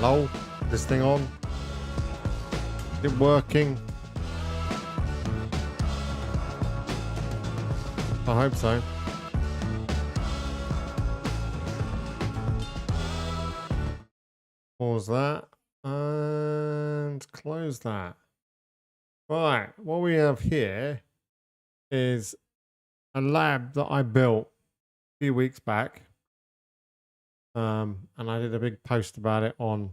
Lol, this thing on? Is it working? I hope so. Pause that and close that. Right, what we have here is a lab that I built a few weeks back. And I did a big post about it on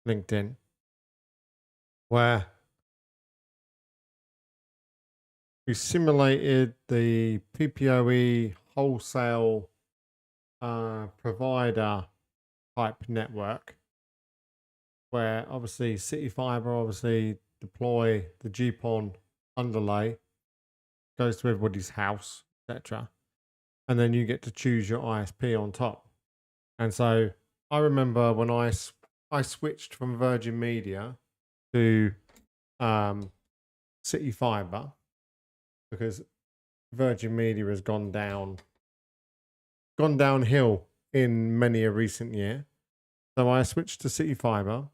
LinkedIn, where we simulated the PPPoE wholesale provider type network, where obviously CityFibre obviously deploy the GPON underlay, goes to everybody's house, etc. And then you get to choose your ISP on top. And so I remember when I switched from Virgin Media to CityFibre, because Virgin Media has gone downhill in many a recent year. So I switched to CityFibre.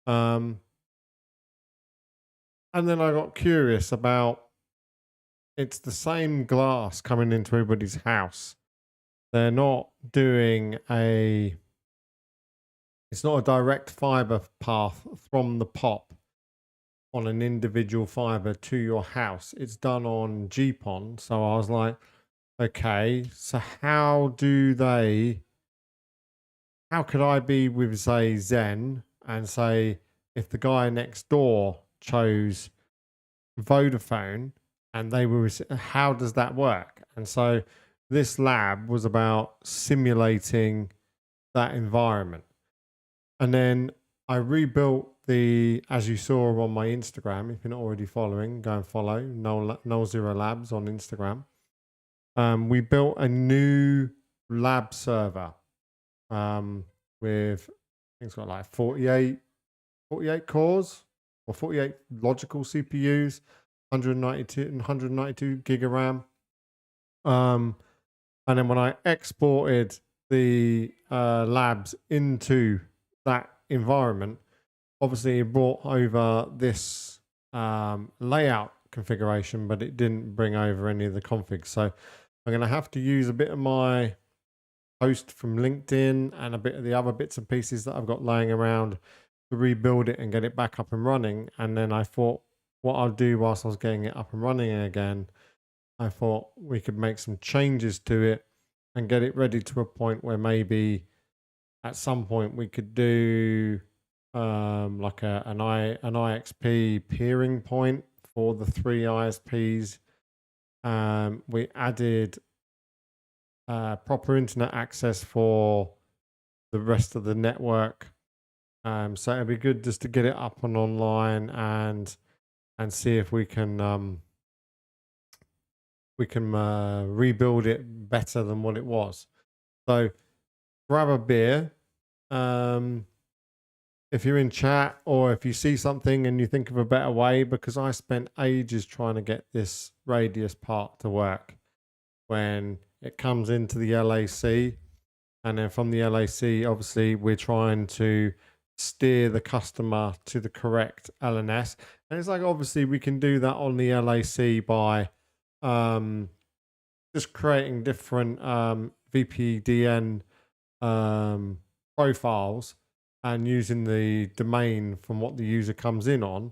And then I got curious about, it's the same glass coming into everybody's house. They're not doing it's not a direct fiber path from the POP on an individual fiber to your house. It's done on GPON. So I was like, okay, so how could I be with, say, Zen, and say, if the guy next door chose Vodafone and they were, how does that work? And so this lab was about simulating that environment. And then I rebuilt as you saw on my Instagram, if you're not already following, go and follow Null0 Labs on Instagram. We built a new lab server with, I think it's got like 48 cores or 48 logical CPUs, 192 gig of RAM. And then when I exported the labs into that environment, obviously it brought over this layout configuration, but it didn't bring over any of the configs. So I'm going to have to use a bit of my post from LinkedIn and a bit of the other bits and pieces that I've got laying around to rebuild it and get it back up and running. And then I thought, what I'll do whilst I was getting it up and running again, I thought we could make some changes to it and get it ready to a point where maybe at some point we could do like an IXP peering point for the 3 ISPs. We added proper internet access for the rest of the network. So it'd be good just to get it up and online and see if we can rebuild it better than what it was. So grab a beer. If you're in chat or if you see something and you think of a better way, because I spent ages trying to get this radius part to work when it comes into the LAC. And then from the LAC, obviously, we're trying to steer the customer to the correct LNS. And it's like, obviously, we can do that on the LAC by just creating different VPDN profiles and using the domain from what the user comes in on.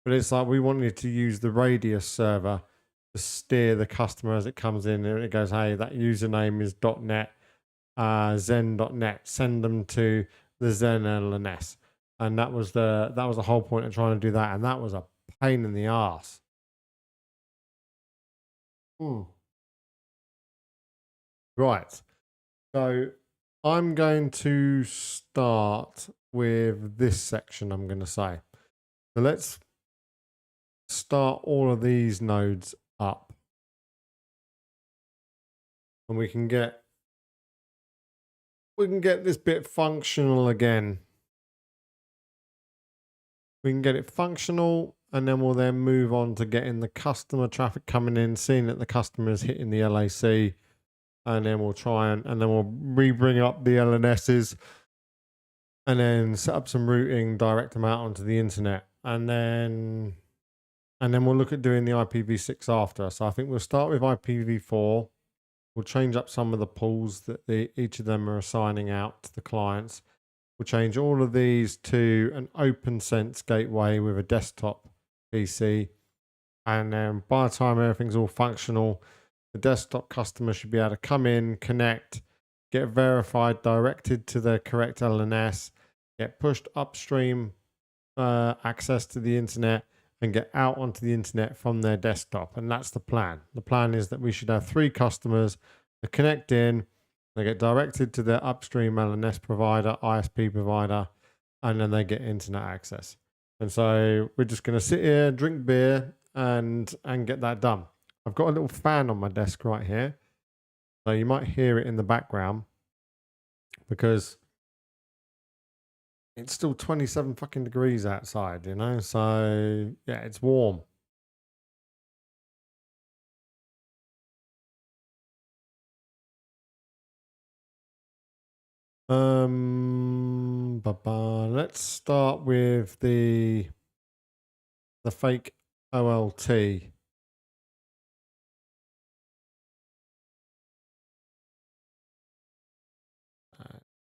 But it's like we wanted to use the radius server to steer the customer as it comes in, and it goes, hey, that username is .net, zen.net, send them to the Zen LNS. And that was the whole point of trying to do that, and that was a pain in the ass. Right. So I'm going to start with this section, I'm going to say. So let's start all of these nodes up. And we can get this bit functional again. We can get it functional, and then we'll then move on to getting the customer traffic coming in, seeing that the customer is hitting the LAC, and then we'll try and then we'll re-bring up the LNSs and then set up some routing, direct them out onto the internet, and then we'll look at doing the IPv6 after. So I think we'll start with IPv4. We'll change up some of the pools that each of them are assigning out to the clients. We'll change all of these to an OpenSense gateway with a desktop PC. And then by the time everything's all functional, the desktop customer should be able to come in, connect, get verified, directed to the correct LNS, get pushed upstream access to the internet, and get out onto the internet from their desktop. And that's the plan. The plan is that we should have 3 customers that connect in, they get directed to their upstream LNS provider, ISP provider, and then they get internet access. And so we're just going to sit here, drink beer, and get that done. I've got a little fan on my desk right here, so you might hear it in the background because it's still 27 fucking degrees outside, you know? So, yeah, it's warm. Let's start with the fake OLT.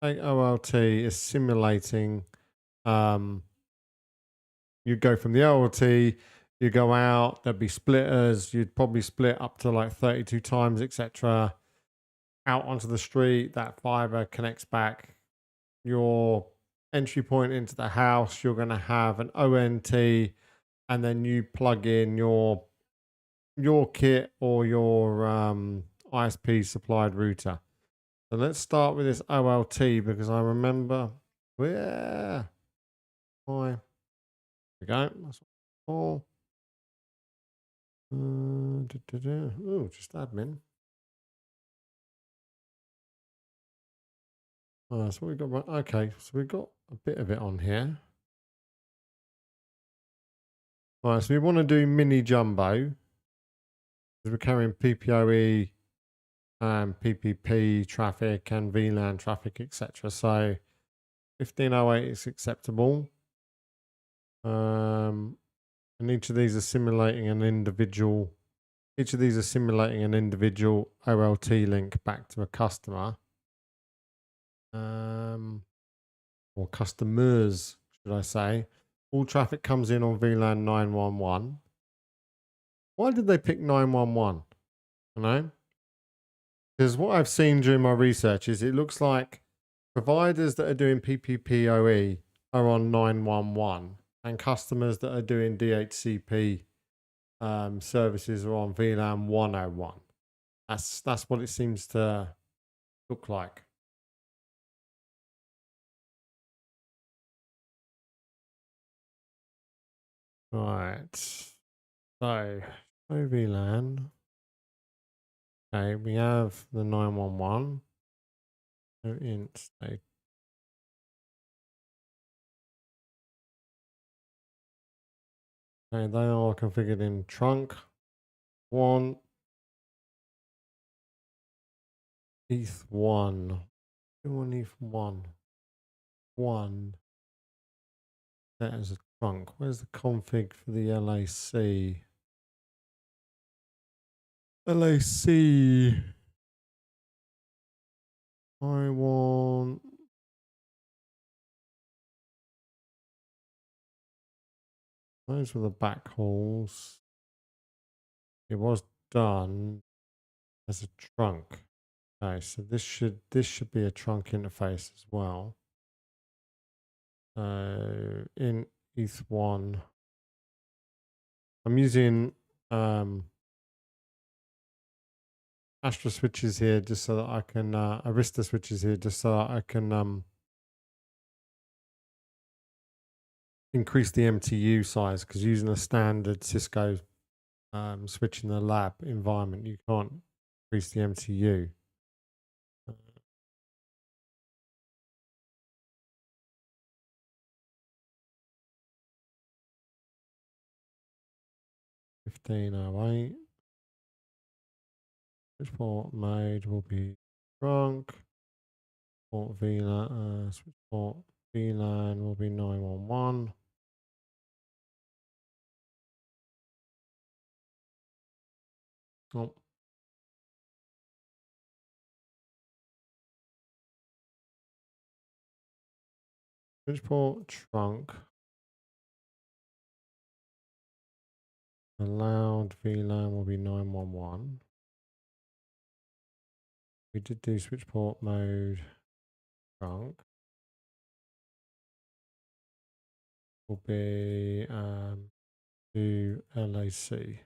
Fake OLT is simulating you go from the OLT, you go out, there'd be splitters, you'd probably split up to like 32 times, etc. Out onto the street, that fiber connects back. Your entry point into the house, you're going to have an ONT, and then you plug in your kit or your ISP supplied router. So let's start with this OLT because I remember, yeah, why? We go. That's all. Oh, just admin. So we got right. Okay, so we got a bit of it on here. All right, so we want to do mini jumbo. We're carrying PPPoE and PPP traffic and VLAN traffic, etc. So 1508 is acceptable. And each of these are simulating an individual. Each of these are simulating an individual OLT link back to a customer. Or customers, should I say. All traffic comes in on VLAN 911. Why did they pick 911? You know? Because what I've seen during my research is it looks like providers that are doing PPPoE are on 911 and customers that are doing DHCP services are on VLAN 101. That's what it seems to look like. Right. So, show VLAN. Okay, we have the 911. So int state. Okay, they are configured in trunk. 1. ETH1. ETH1. 1. That is a trunk. Where's the config for the LAC? LAC. I want. Those were the backhauls. It was done as a trunk. Okay, so this should be a trunk interface as well. In ETH1, I'm using Astra switches here just so that I can Arista switches here just so that I can increase the MTU size, because using a standard Cisco switch in the lab environment, you can't increase the MTU. 1508. Switch port mode will be trunk. Port VLAN, switch port VLAN will be 911. Oh. Switch port trunk. Allowed VLAN will be 911. We did do switch port mode trunk. Will be to LAC.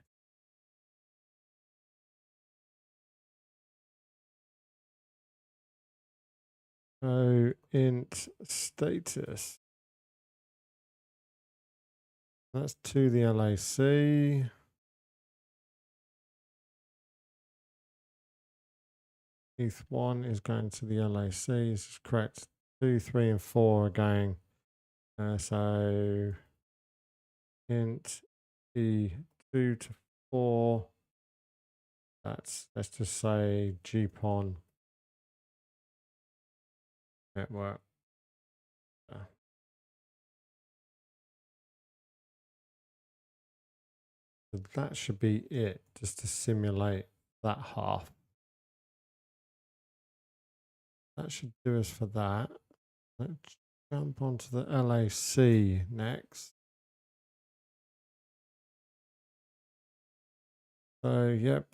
So int status. That's to the LAC. ETH1 is going to the LAC. This is correct. 2, 3, and 4 are going. So int E2 to 4. Let's just say GPON network. So that should be it, just to simulate that half. That should do us for that. Let's jump onto the LAC next. So, yep,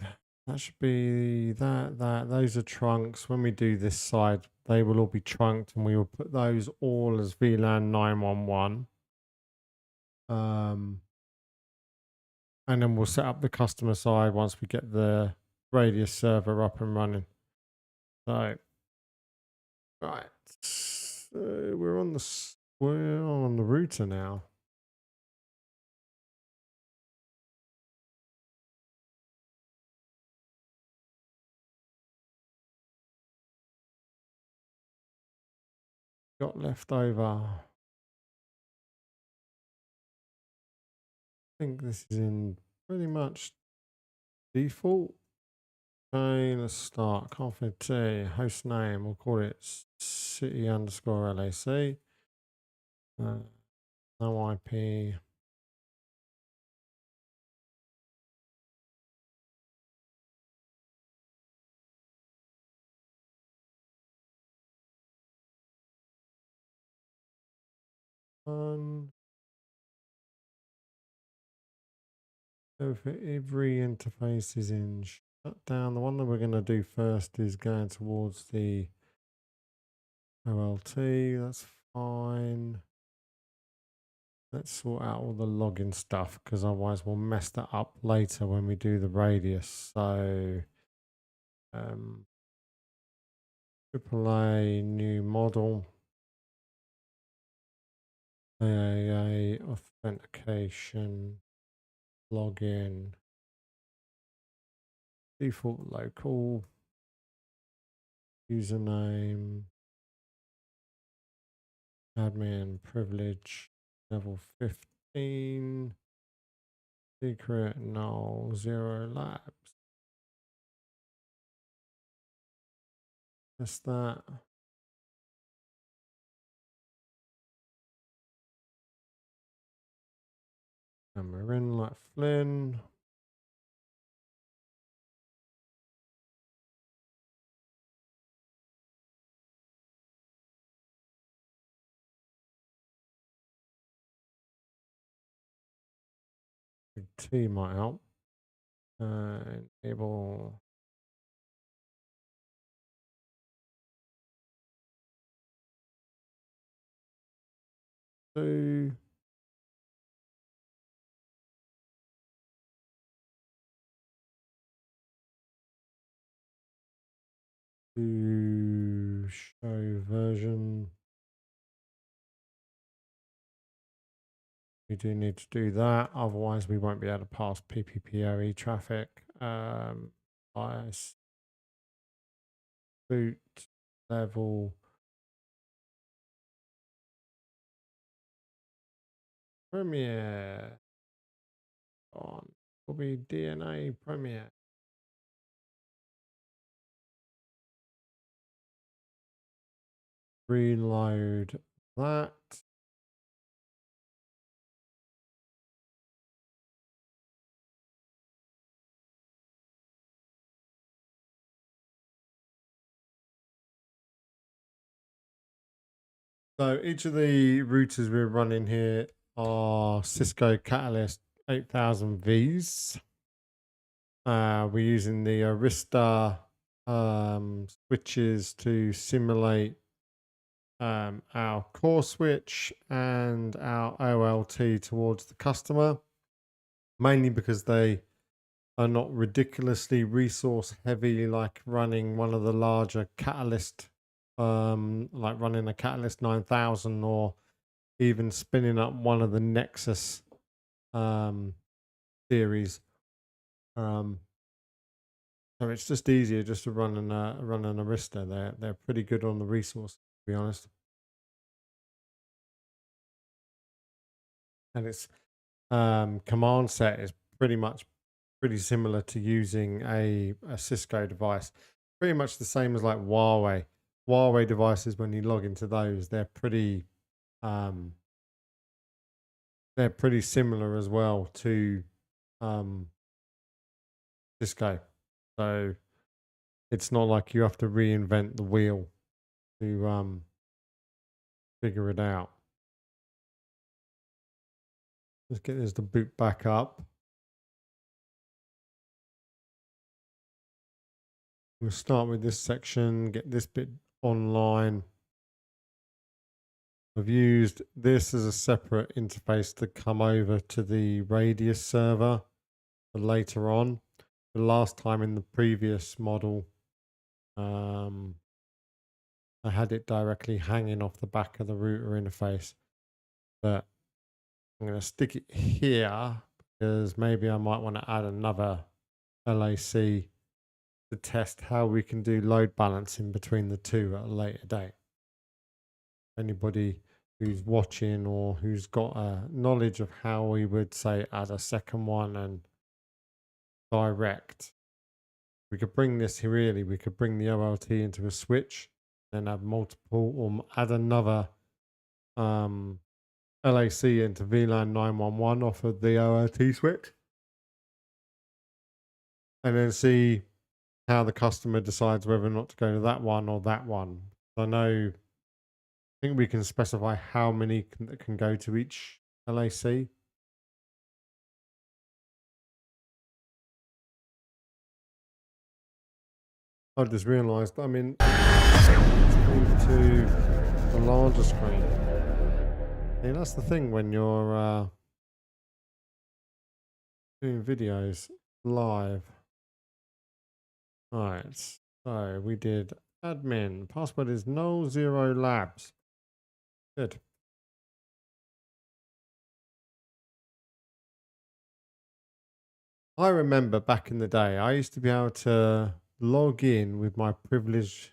that should be that. Those are trunks. When we do this side, they will all be trunked, and we will put those all as VLAN 911. And then we'll set up the customer side once we get the Radius server up and running. So, right, so we're on the router now. Got left over. I think this is in pretty much default. Okay, let's start. Config host name. We'll call it city_LAC. No IP. So for every interface is in shutdown. The one that we're going to do first is going towards the OLT. That's fine. Let's sort out all the login stuff, because otherwise we'll mess that up later when we do the radius. So AAA new model. AAA authentication, login, default local, username, admin privilege, level 15, secret Null0 Labs. That's that. And we're in like Flynn. T might help. Enable. To show version. We do need to do that, otherwise we won't be able to pass PPPoE traffic. IS boot level Premiere on will be DNA Premiere. Reload that. So each of the routers we're running here are Cisco Catalyst 8000 Vs. We're using the Arista switches to simulate our core switch and our OLT towards the customer, mainly because they are not ridiculously resource heavy, like running one of the larger Catalyst, like running a Catalyst 9000, or even spinning up one of the Nexus series. So it's just easier just to run an Arista. They're pretty good on the resource, to be honest. And its command set is pretty similar to using a Cisco device. Pretty much the same as like Huawei. Huawei devices, when you log into those, they're pretty similar as well to Cisco. So it's not like you have to reinvent the wheel to figure it out. Let's get this to boot back up. We'll start with this section, get this bit online. I've used this as a separate interface to come over to the Radius server for later on. The last time in the previous model, I had it directly hanging off the back of the router interface, but I'm going to stick it here because maybe I might want to add another LAC to test how we can do load balancing between the two at a later date. Anybody who's watching or who's got a knowledge of how we would say add a second one and direct, we could bring this here. Really, we could bring the OLT into a switch, then add multiple, or add another LAC into VLAN 911 off of the OLT switch, and then see how the customer decides whether or not to go to that one or that one. I think we can specify how many can go to each LAC. I just realised, let's move to the larger screen. See, that's the thing when you're doing videos live. Alright, so we did admin. Password is Null0 Labs. Good. I remember back in the day, I used to be able to log in with my privilege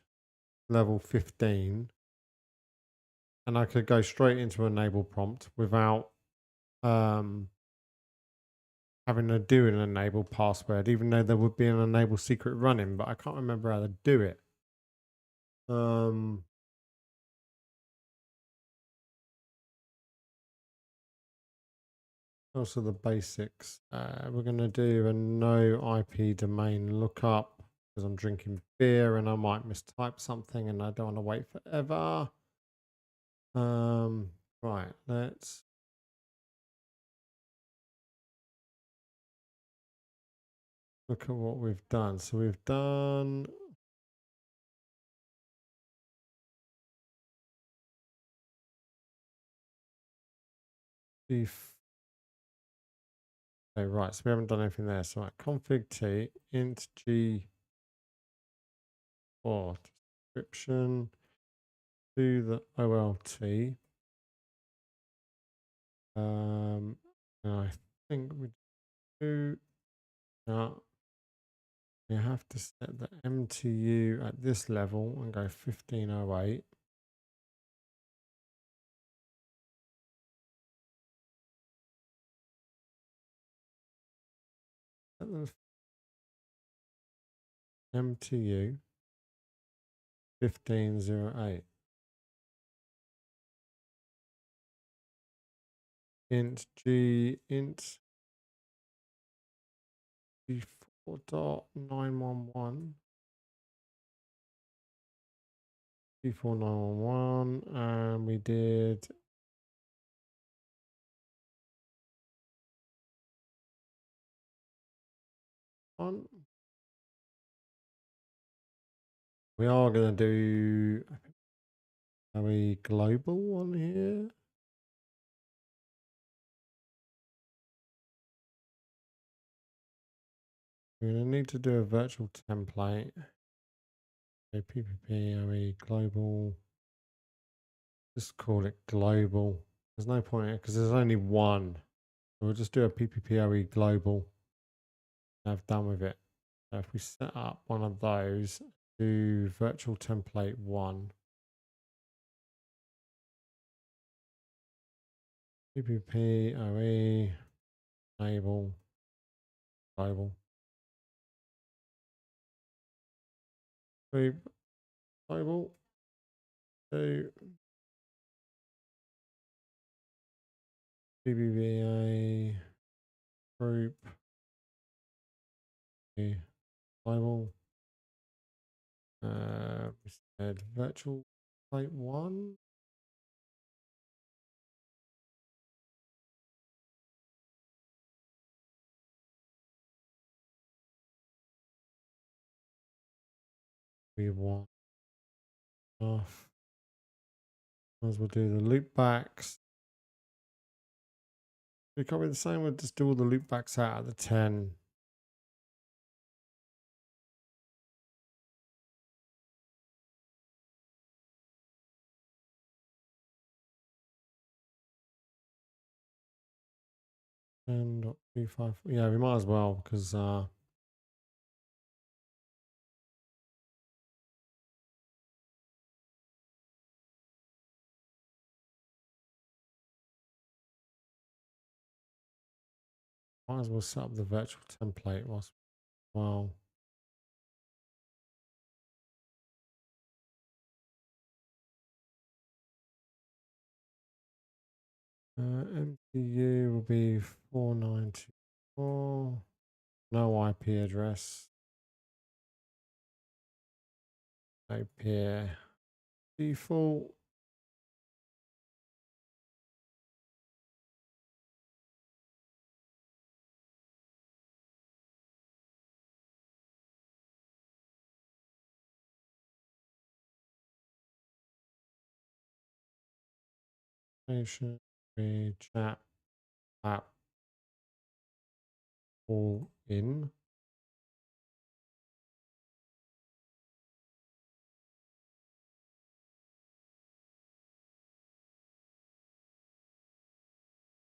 level 15, and I could go straight into enable prompt without having to do an enable password, even though there would be an enable secret running, but I can't remember how to do it. Also the basics. We're going to do a no IP domain lookup because I'm drinking beer and I might mistype something and I don't want to wait forever. Right, let's look at what we've done. So we've done okay, right, so we haven't done anything there. So config t int g for description to the OLT. And I think we do you have to set the MTU at this level and go 1508. MTU 1508. int g int g4.911 g4911, and we did one. We are going to do a global one here. We're going to need to do a virtual template. Okay, PPPoE global. Just call it global. There's no point in it because there's only one. So we'll just do a PPPoE global. I've done with it. So if we set up one of those, do virtual template 1. PPPoE enable global. Group global. Do PPPoE group global. We said virtual plate 1. We want off. Might as well do the loopbacks. We can't be the same. We'll just do all the loopbacks out of the 10. And 25. Yeah, we might as well because might as well set up the virtual template whilst well. MTU will be 494. No IP address. No peer. Default. Station. Chat. App. All in.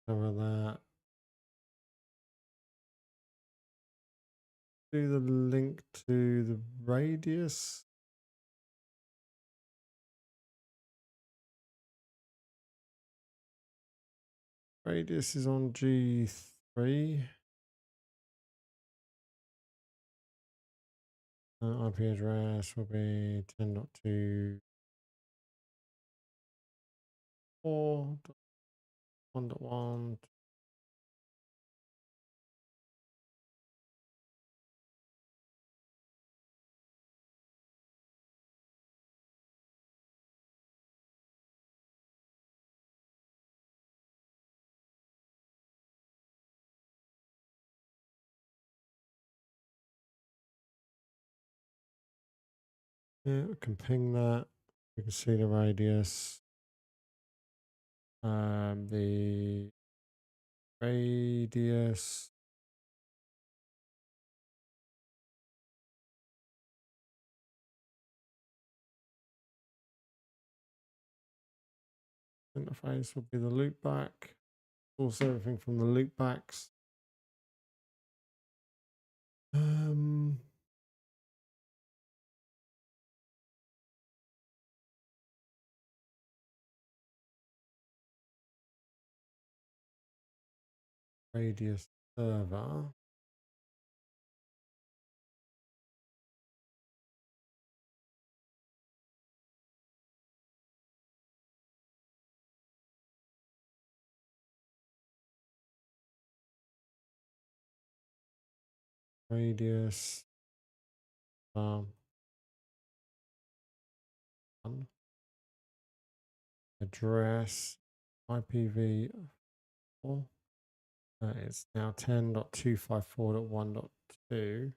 Cover that. Do the link to the radius. Radius is on G3. IP address will be 10.2.4.1.1. Yeah, we can ping that. We can see the radius. The radius. Interface will be the loopback. Also everything from the loopbacks. Radius server. radius, address, IPv4. It's now 10.254.1.2.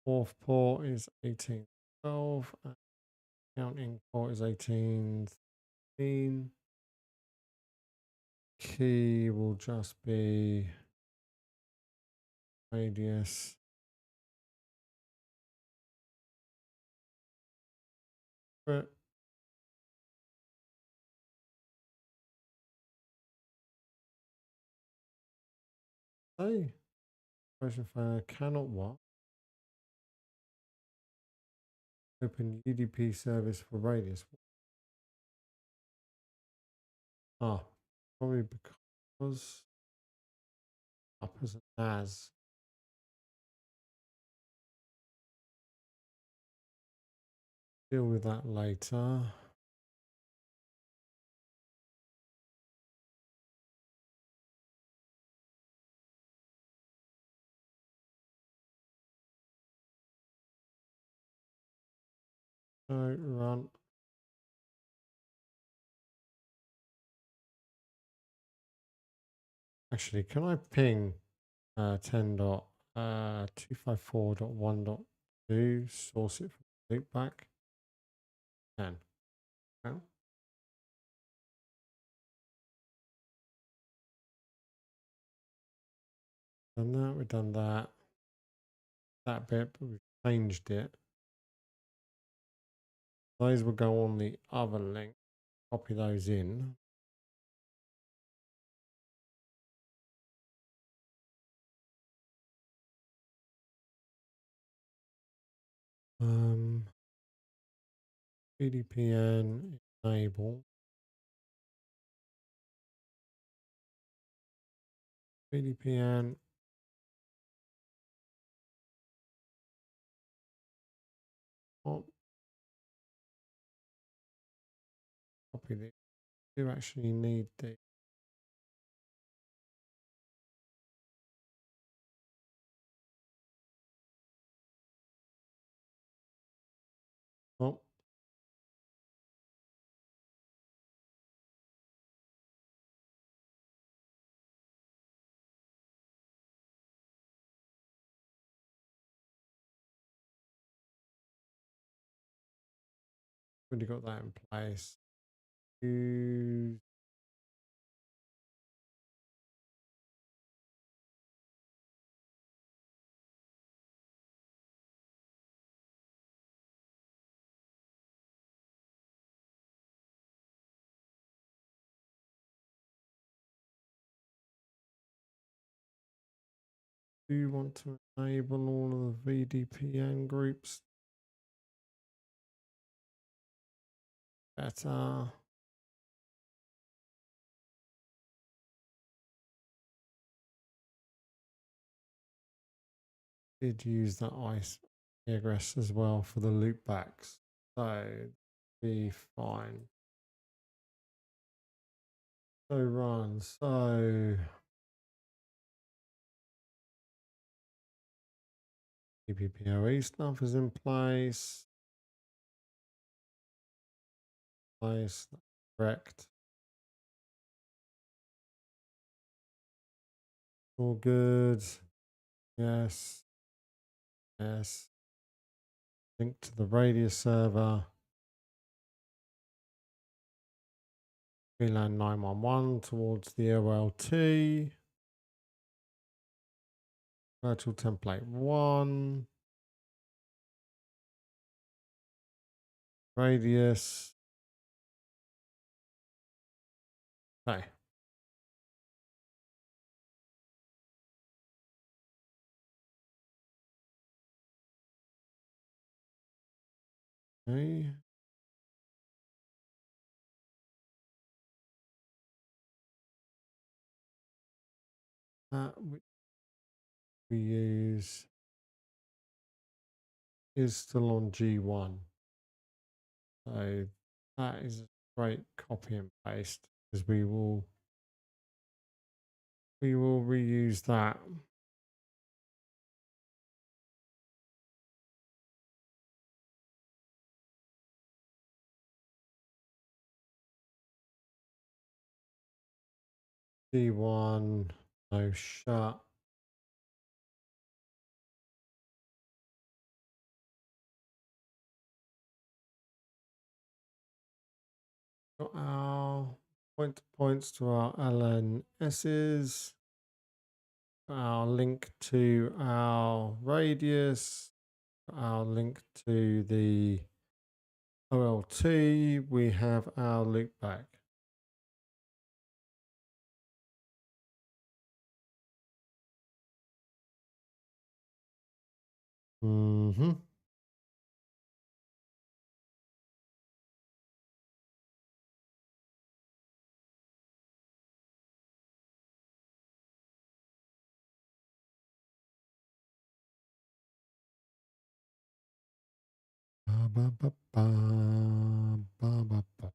Fourth port is 1812. Counting port is 1813. Key will just be radius. But hey, question for cannot what? Open UDP service for radius. Ah, probably because up as an NAS. Deal with that later. So run. Actually, can I ping 10.254.1.2, source it from loopback? Can. Well, done that, we've done that bit, but we've changed it. Those will go on the other link. Copy those in. VDPN enable. VDPN. Oh, copy this. Do actually need the already got that in place. Use do you want to enable all of the VDPN groups? Better. Did use that ISP egress as well for the loopbacks, so be fine. So run. So PPPoE stuff is in place. Correct. All good. Yes. Yes. Link to the radius server. VLAN 911 towards the OLT. Virtual template 1. Radius. Okay. Okay. That we use is still on G1. So that is a great copy and paste because we will reuse that. D1, no shut. Got our points to our LNSs. Our link to our radius. Our link to the OLT. We have our loopback. Mm-hmm. Ba, ba, ba, ba, ba, ba.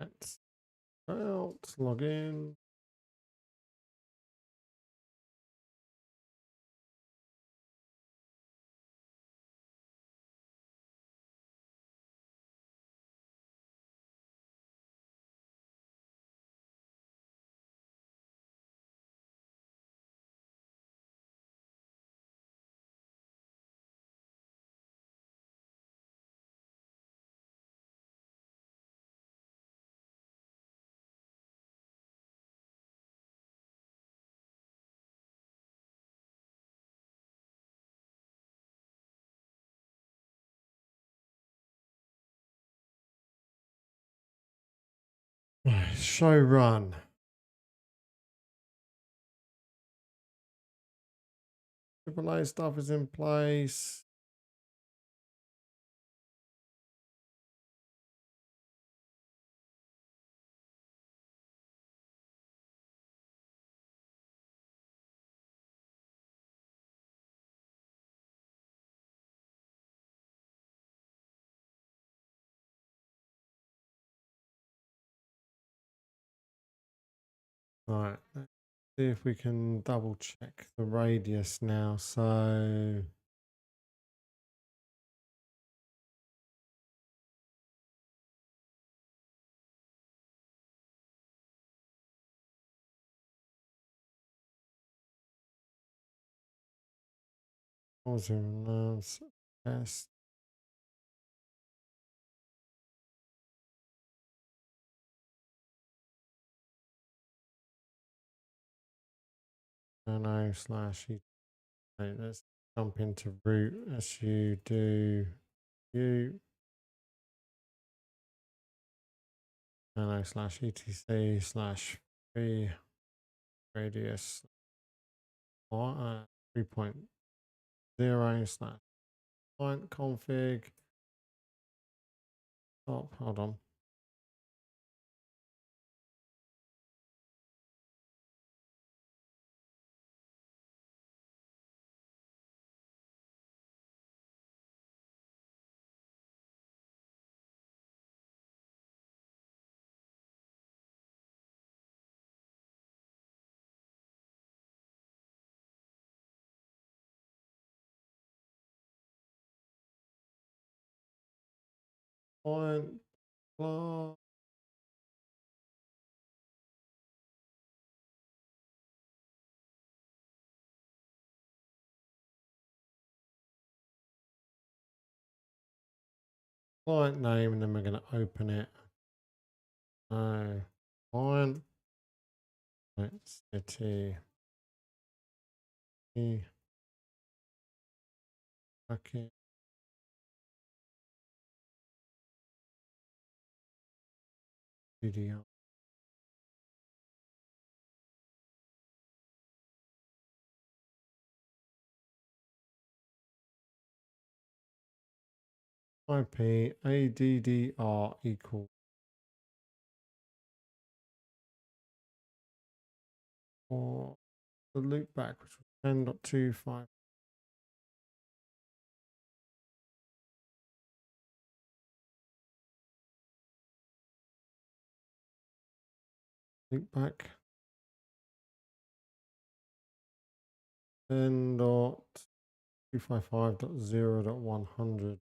Let's log in. Show run. AAA stuff is in place. Right. Let's see if we can double check the radius now. So test. No slash. Let's jump into root as you do you. No slash etc slash free radius 3.0 slash client config. Oh, hold on. Client client name, and then we're going to open it. Client city bucket video. IP ADDR equal or the loopback, which was 10.25. Loopback 10.255.0.100.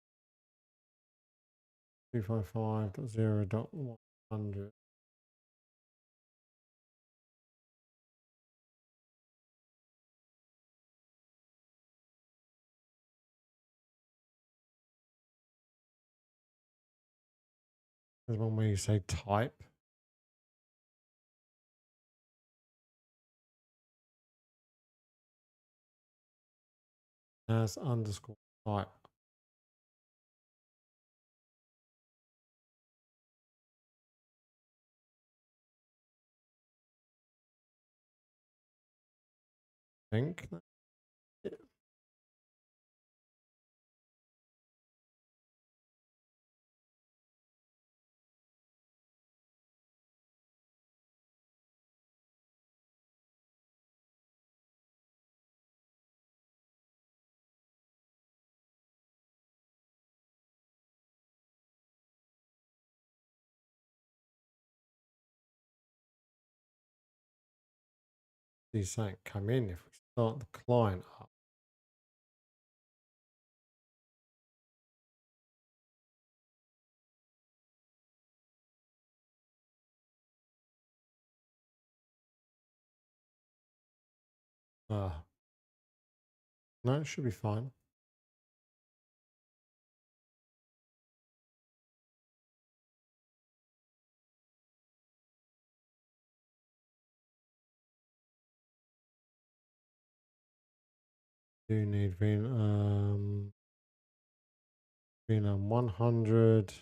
255.0.100. There's one where you say type. As underscore type. I think that's it. These saying come in if we start the client up. No, it should be fine. Do need VLAN 100.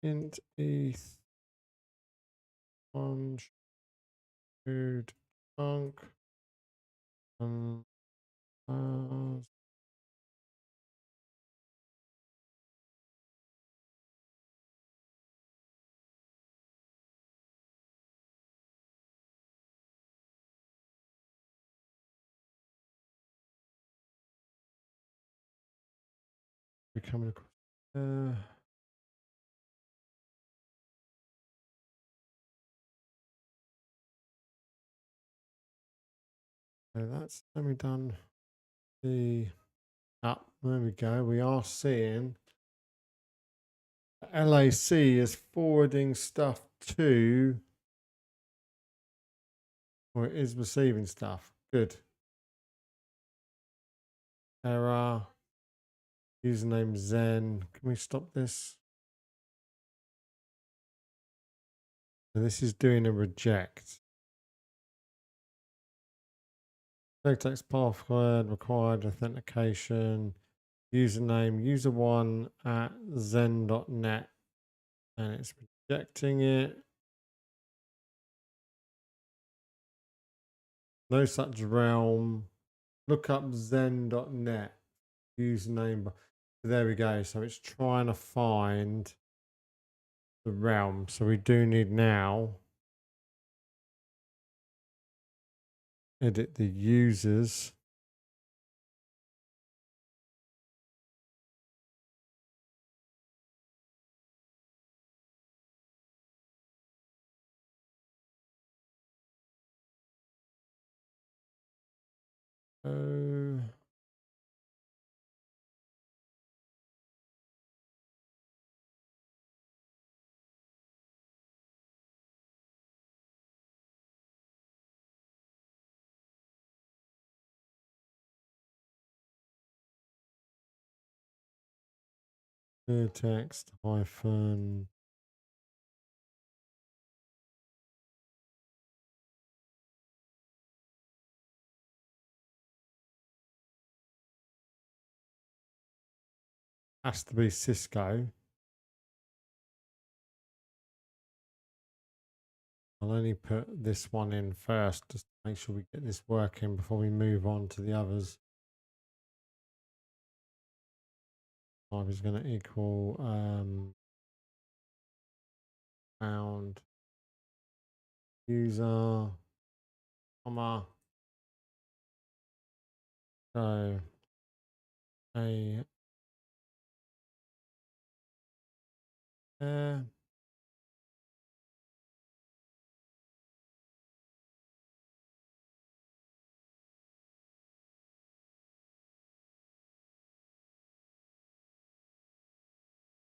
Int ETH 1 should chunk and we're coming across. So that's done. The there we go. We are seeing LAC is forwarding stuff to, or it is receiving stuff. Good. Error. Username Zen. Can we stop this? So this is doing a reject. Text password required authentication. Username user1 at zen.net, and it's rejecting it. No such realm. Look up zen.net username. There we go. So it's trying to find the realm. So we do need now edit the users. So text hyphen has to be Cisco. I'll only put this one in first, just to make sure we get this working before we move on to the others. 5 is going to equal found user, comma, so a there.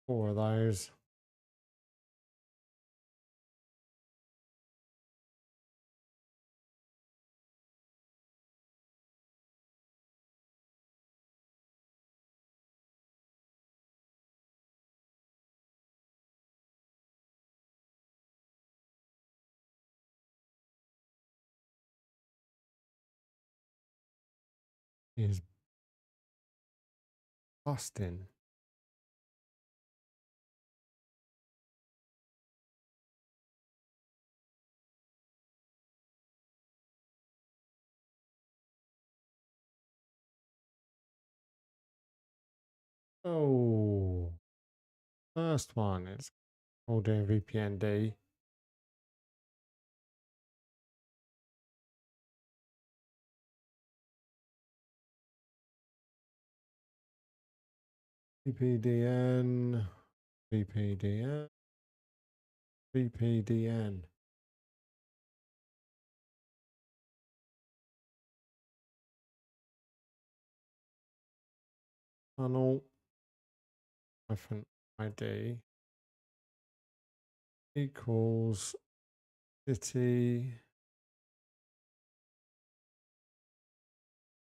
Four of those. Is busting. Oh, first one is all doing VPND. VPDN, VPDN, VPDN. Tunnel hyphen ID equals city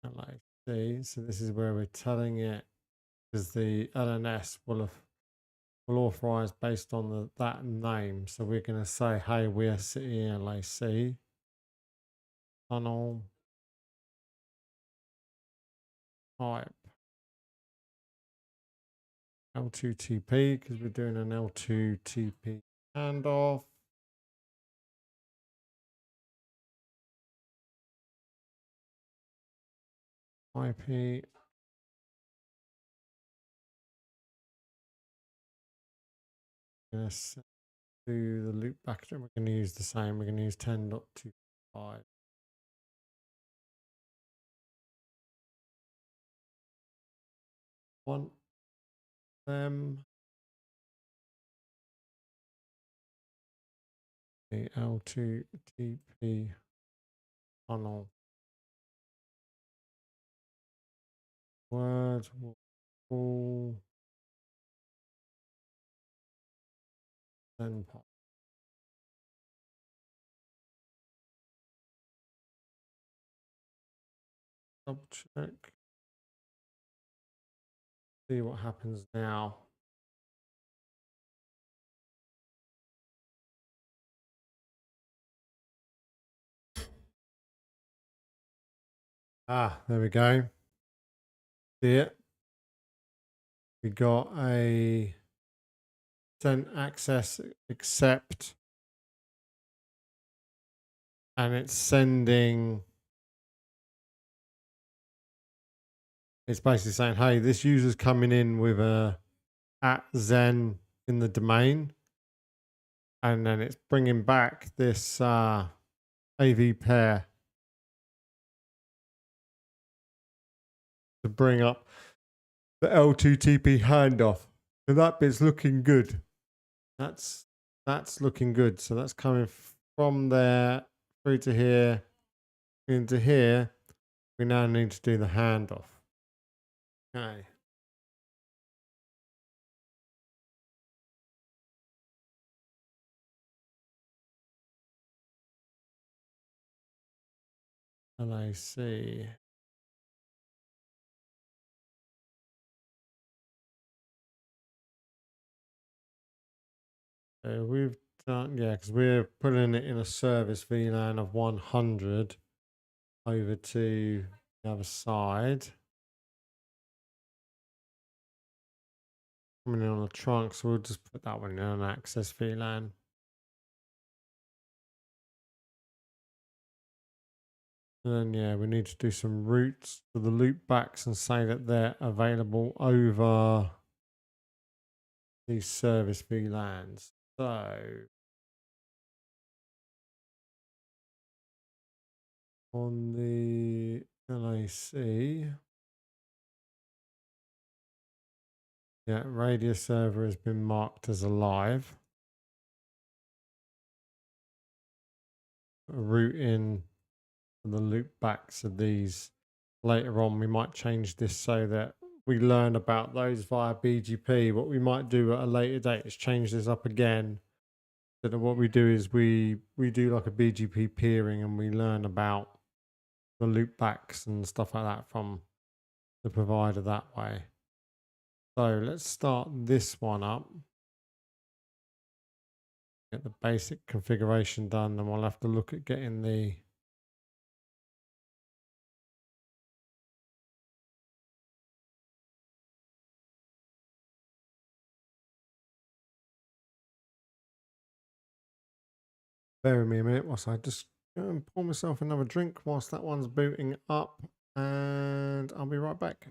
LAC. So this is where we're telling it, because the LNS will authorize based on that name. So we're going to say, hey, we're city LAC. Tunnel type L2TP, because we're doing an L2TP handoff. IP going to do the loop back. We're going to use the same. We're going to use 10.25. Want them the L2TP tunnel word will call then pop. Double check. See what happens now. Ah, there we go. See it? We got a send access accept, and it's sending. It's basically saying, hey, this user's coming in with a @zen in the domain, and then it's bringing back this AV pair to bring up the L2TP handoff. So that bit's looking good. That's looking good. So that's coming from there through to here into here. We now need to do the handoff. Okay. LAC. So we've done, yeah, because we're putting it in a service VLAN of 100 over to the other side. Coming in on the trunk, so we'll just put that one in an access VLAN. And then, yeah, we need to do some routes for the loopbacks and say that they're available over these service VLANs. So on the LAC, yeah, radio server has been marked as alive. Routing the loopbacks of these later on, we might change this so that we learn about those via BGP. What we might do at a later date is change this up again. So that what we do is we do like a BGP peering and we learn about the loopbacks and stuff like that from the provider that way. So let's start this one up. Get the basic configuration done, and we'll have to look at getting the bear with me a minute whilst I just go and pour myself another drink whilst that one's booting up, and I'll be right back.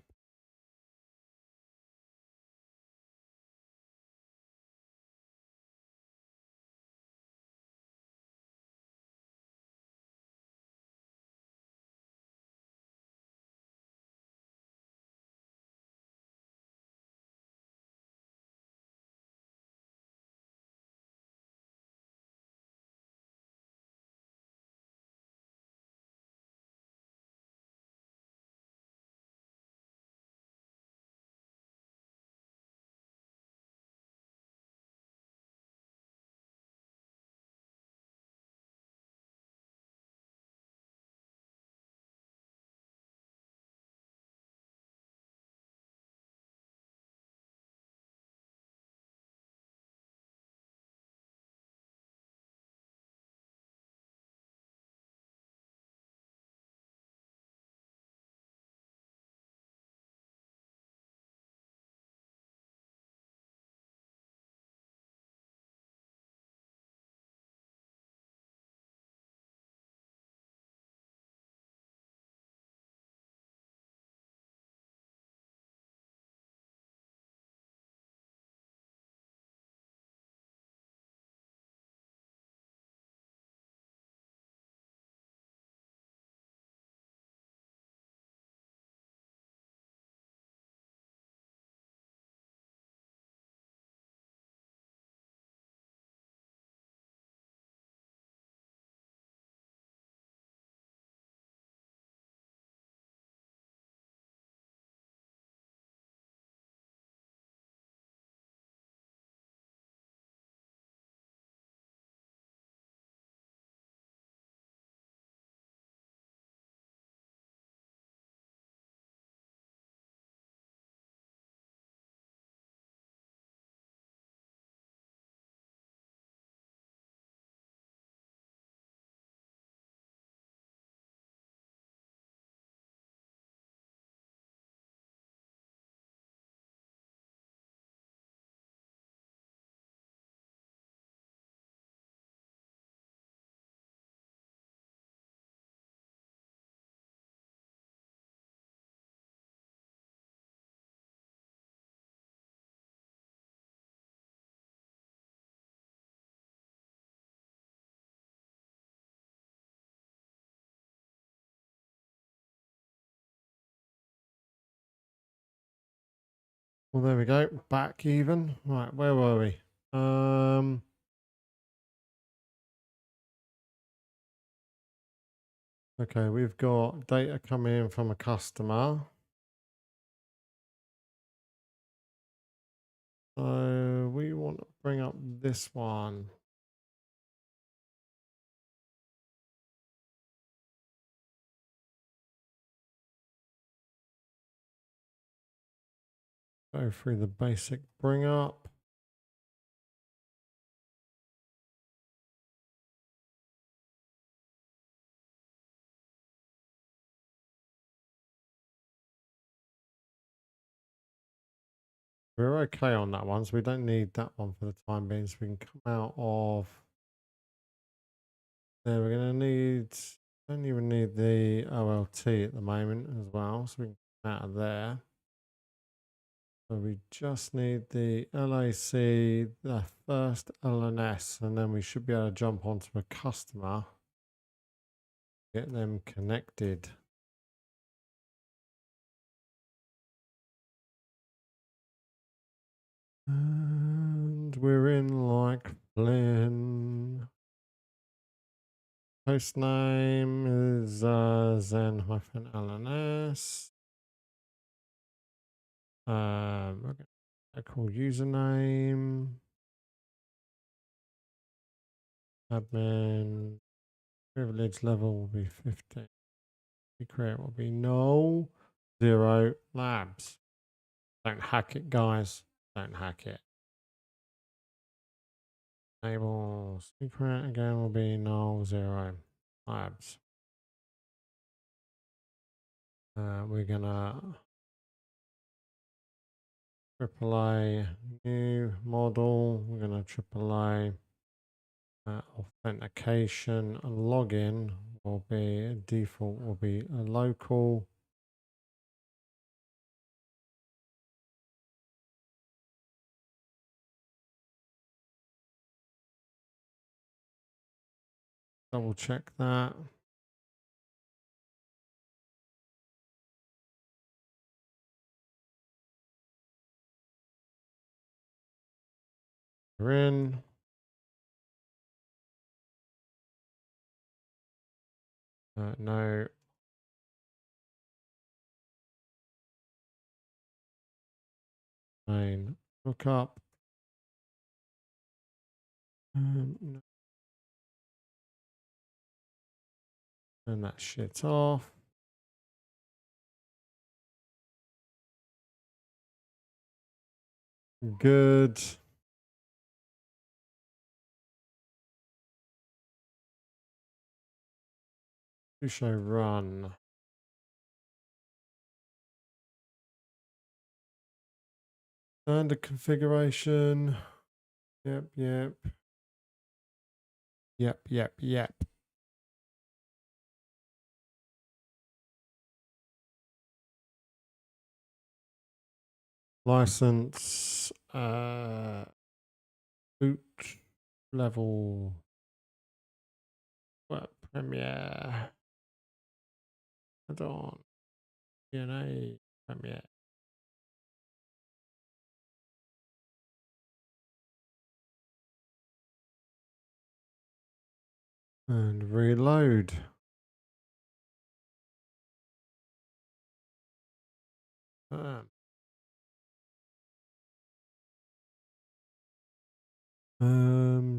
Well, there we go. Back even. Right, where were we? Okay, we've got data coming in from a customer. So we want to bring up this one. Go through the basic bring up. We're okay on that one, so we don't need that one for the time being. So we can come out of there. We're going to need Don't even need the OLT at the moment as well, so we can come out of there. So we just need the LAC, the first LNS, and then we should be able to jump onto a customer, get them connected. And we're in like Flynn. Host name is zen-lns. Okay. I call username. Admin. Privilege level will be 15. Secret will be Null0 Labs. Don't hack it, guys. Don't hack it. Enable secret again will be Null0 Labs. We're gonna AAA new model. We're gonna AAA authentication and login will be default will be a local. Double check that. We're in. No. Main hookup. No. Turn that shit off. Good. Show run. Standard configuration. Yep. License. Boot level. Web Premiere. Add on. DNA Premiere. And reload.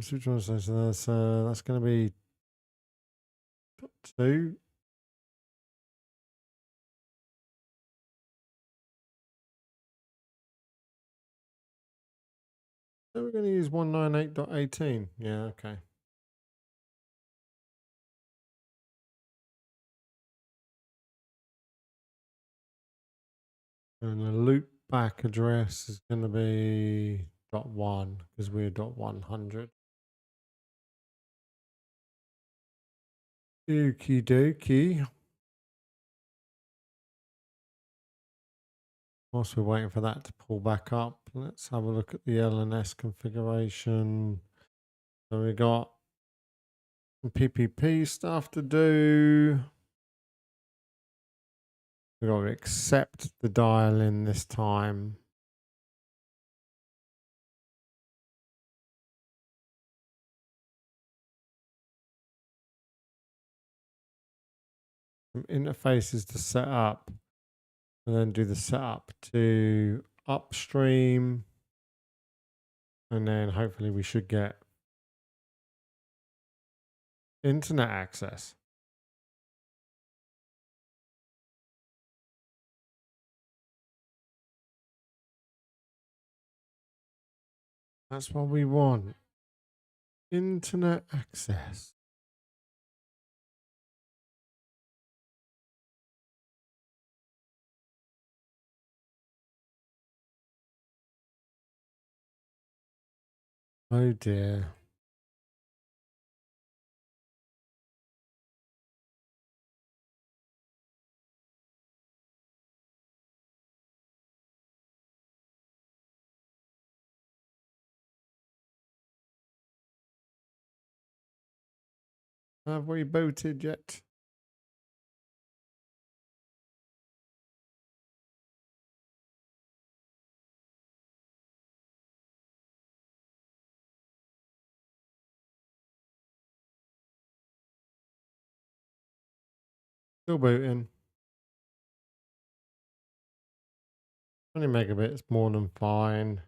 So which one is this? That's going to be 2. So we're going to use 198.18. Yeah, okay. And the loop back address is going to be .1 because we're .100. Okie dokie. Whilst we're waiting for that to pull back up, let's have a look at the LNS configuration. So we got some PPP stuff to do. We got to accept the dial in this time. Some interfaces to set up, and then do the setup to upstream, and then hopefully we should get internet access. That's what we want. Internet access. Oh dear. Have we booted yet? Still booting. 20 megabits, more than fine.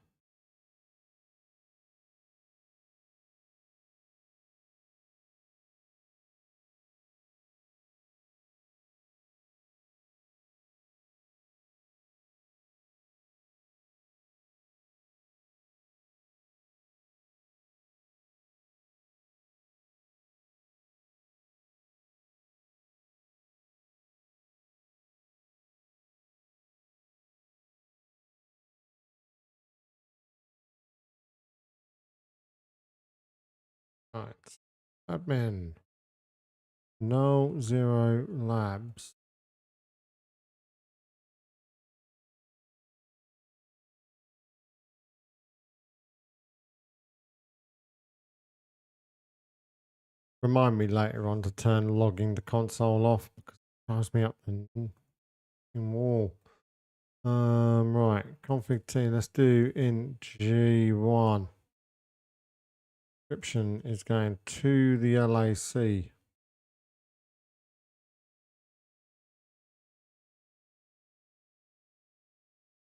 Right. Admin. Null0 Labs. Remind me later on to turn logging the console off because it drives me up the wall. Right, config T, let's do in G1. Description is going to the LAC.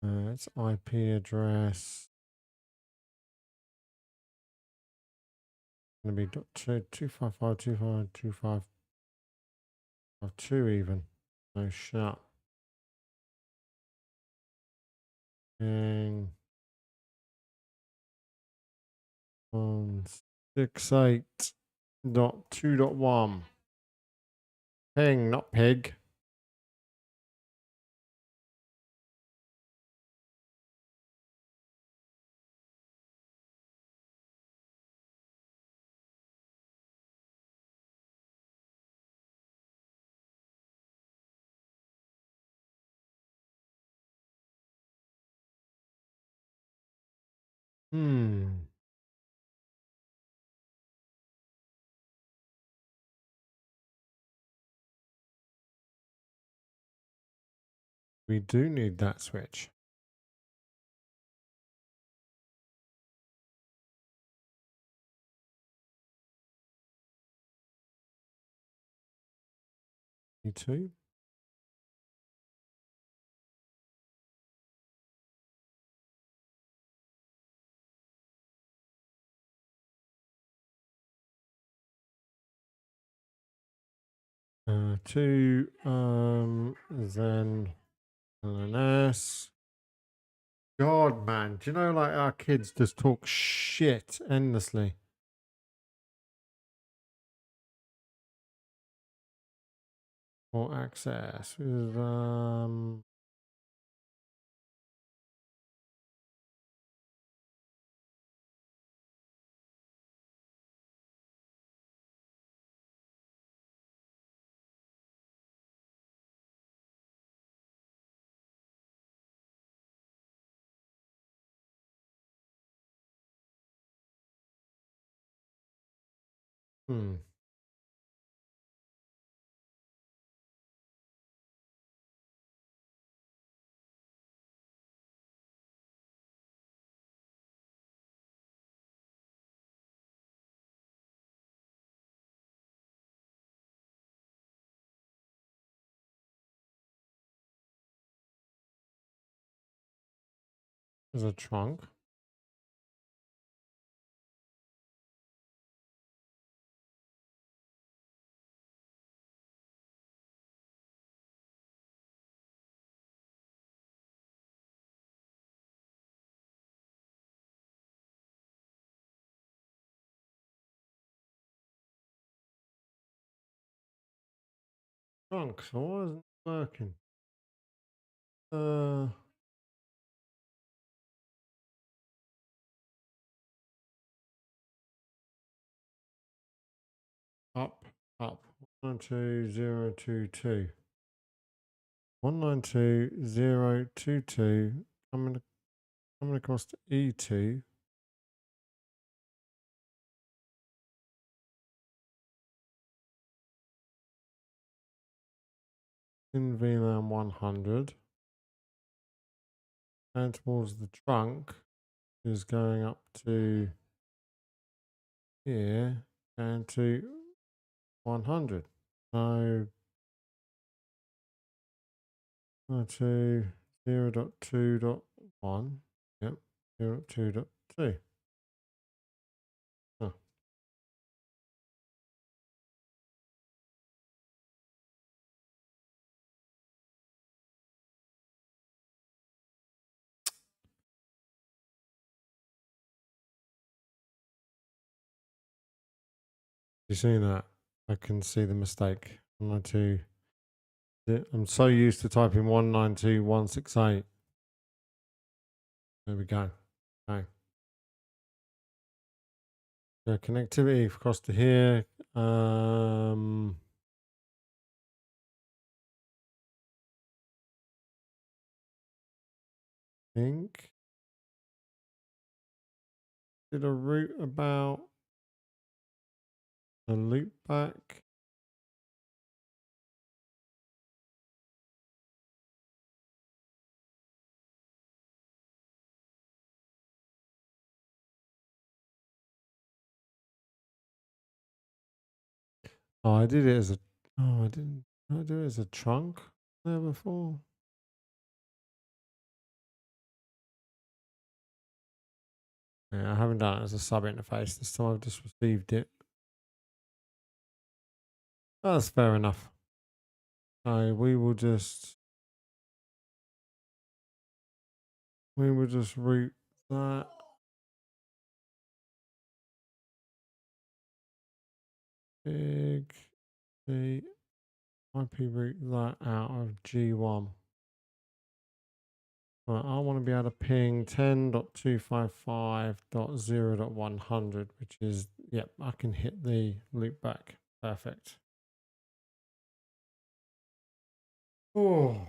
It's IP address. Going to be 255.255.255.2 even. No shut. And 168.2.1. Ping, not pig. We do need that switch. You too. To then LNS. God, man, do you know like our kids just talk shit endlessly? Or access with there's a trunk. Trunk, so why isn't it working? Up. 192.022. 192.022 coming across to E2. in VLAN 100 and towards the trunk is going up to here and to 100. So to 0.2.1. Yep, 0.2.2. Oh. You see that? I can see the mistake. 192. I'm so used to typing 192.168. There we go. Okay. So connectivity across to here. Think. Did a route about a loop back? Oh, I did it as a. Oh, I didn't. Did I do it as a trunk there before? Yeah, I haven't done it as a sub interface. This time I've just received it. Oh, that's fair enough. So we will just route that. Big the IP route that out of G1. Right, I want to be able to ping 10.255.0.100, which is, yep, I can hit the loop back. Perfect. Oh.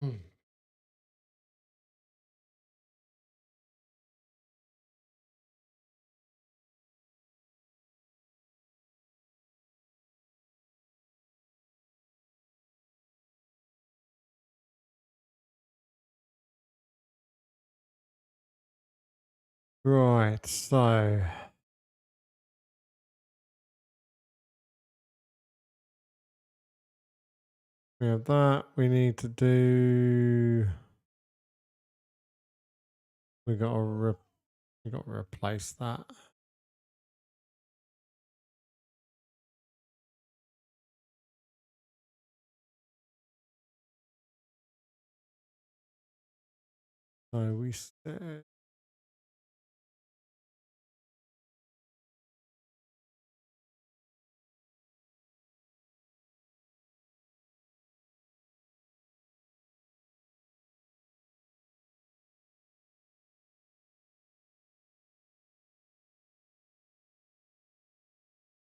Hmm. Right, so we have that. We need to do. We got to replace that. So we said.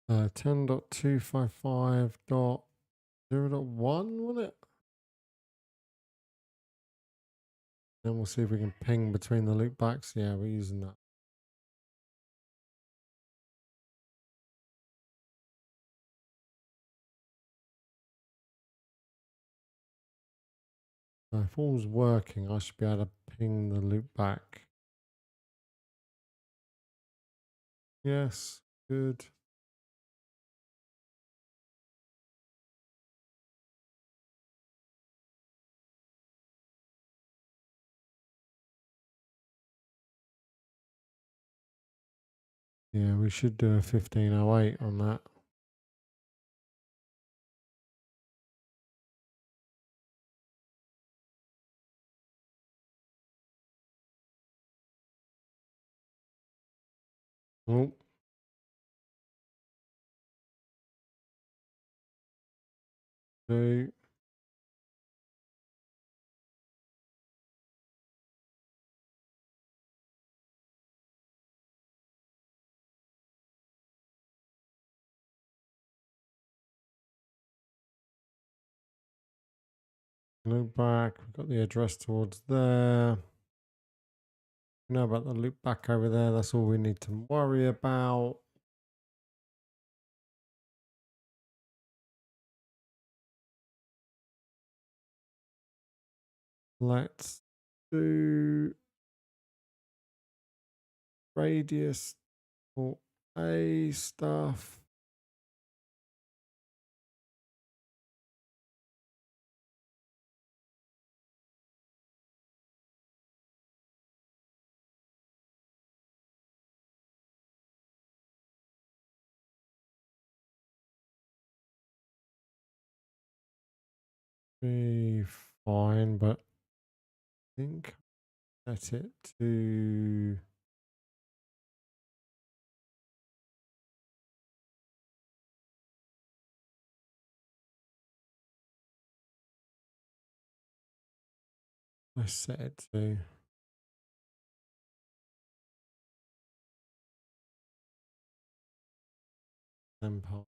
Uh, 10.255.0.1, wasn't it? Then we'll see if we can ping between the loopbacks. Yeah, we're using that. So if all's working, I should be able to ping the loopback. Yes, good. Yeah, we should do a 1508 on that. Oh. Two. Loop back. We've got the address towards there. We know about the loop back over there. That's all we need to worry about. Let's do radius for A stuff. Be fine, but I think set it to I set it to 10 parts.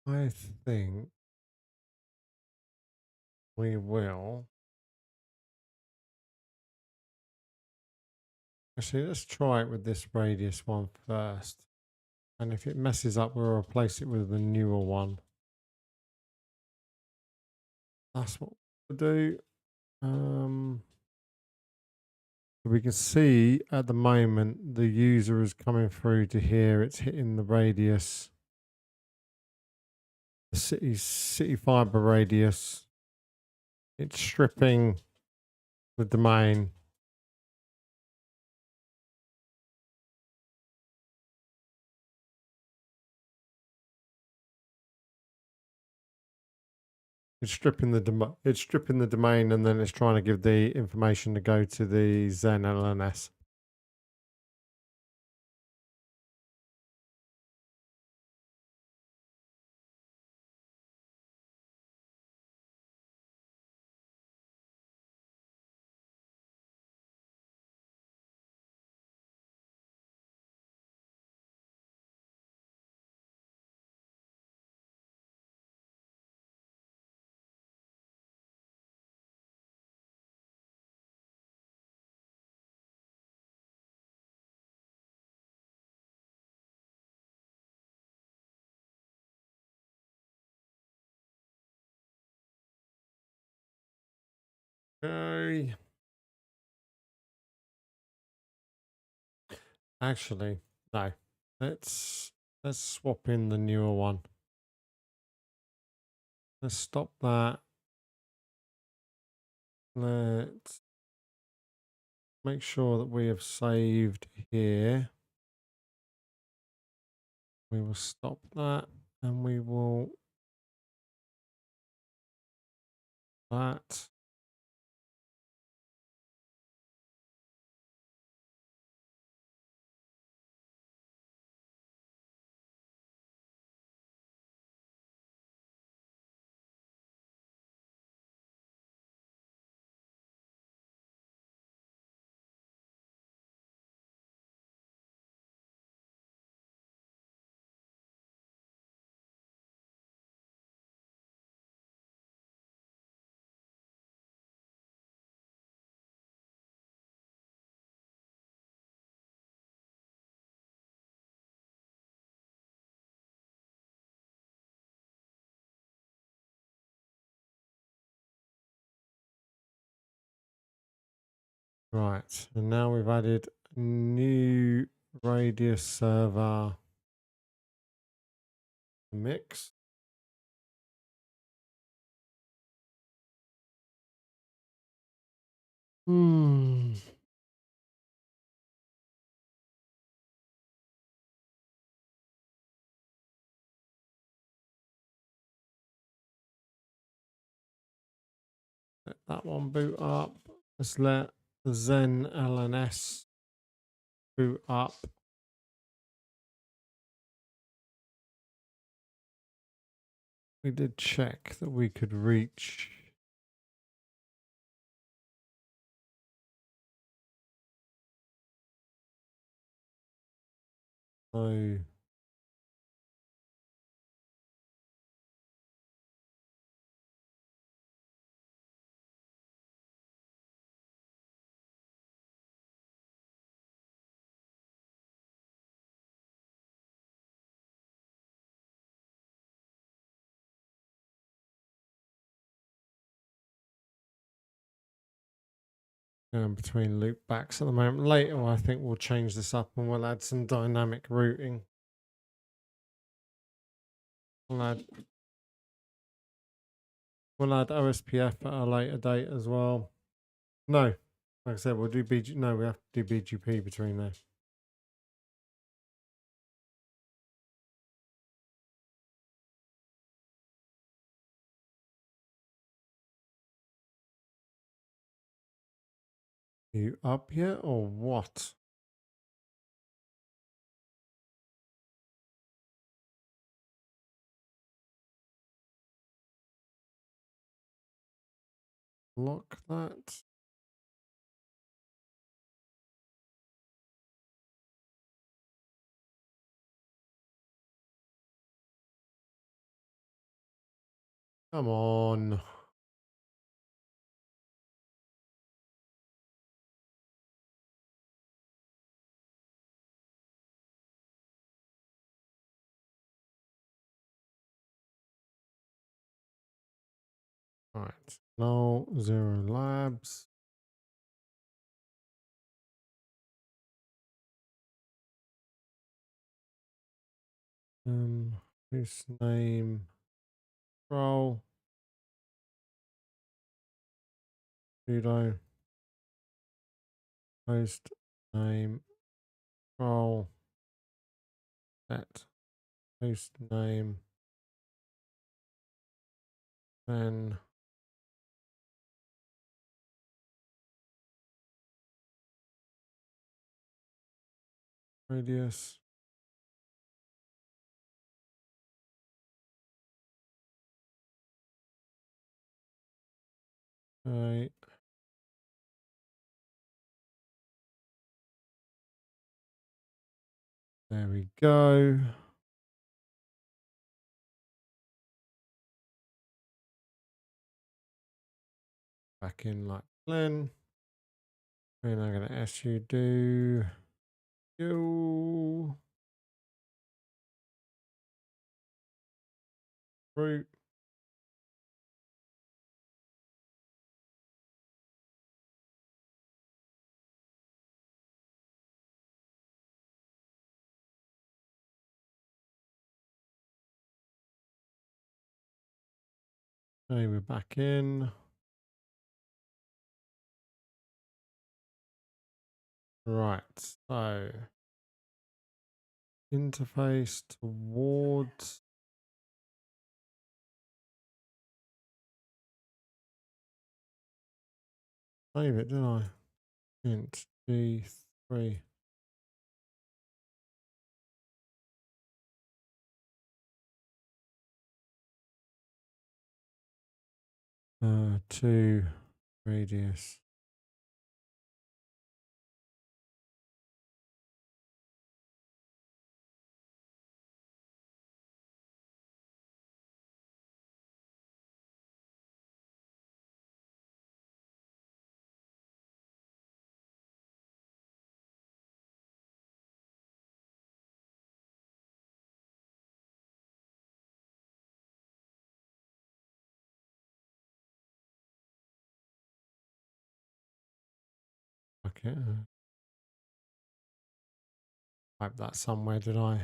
I think we will. Actually, let's try it with this radius one first. And if it messes up, we'll replace it with the newer one. That's what we'll do. We can see at the moment the user is coming through to here. It's hitting the radius, the CityFibre radius. It's stripping the domain. It's stripping the domain, and then it's trying to give the information to go to the Zen LNS. Okay. Actually, no. Let's swap in the newer one. Let's stop that. Let's make sure that we have saved here. We will stop that, and we will that. Right, and now we've added a new radius server mix. Let that one boot up. Let's let the Zen LNS boot up. We did check that we could reach. So between loopbacks at the moment. Later, I think we'll change this up and we'll add some dynamic routing. We'll add OSPF at a later date as well. No, like I said, we'll do BG. No, we have to do BGP between there. You up yet or what? Lock that. Come on. All right. Null0 Labs. His name. Role. Sudo. Host name. Role. Set. Host name. then radius. Okay. There we go. Back in like Glen. And I'm going to ask you do you root. Okay, we're back in. Right, so interface towards save it, didn't I? Int G3. To radius. Okay. Type that somewhere, did I?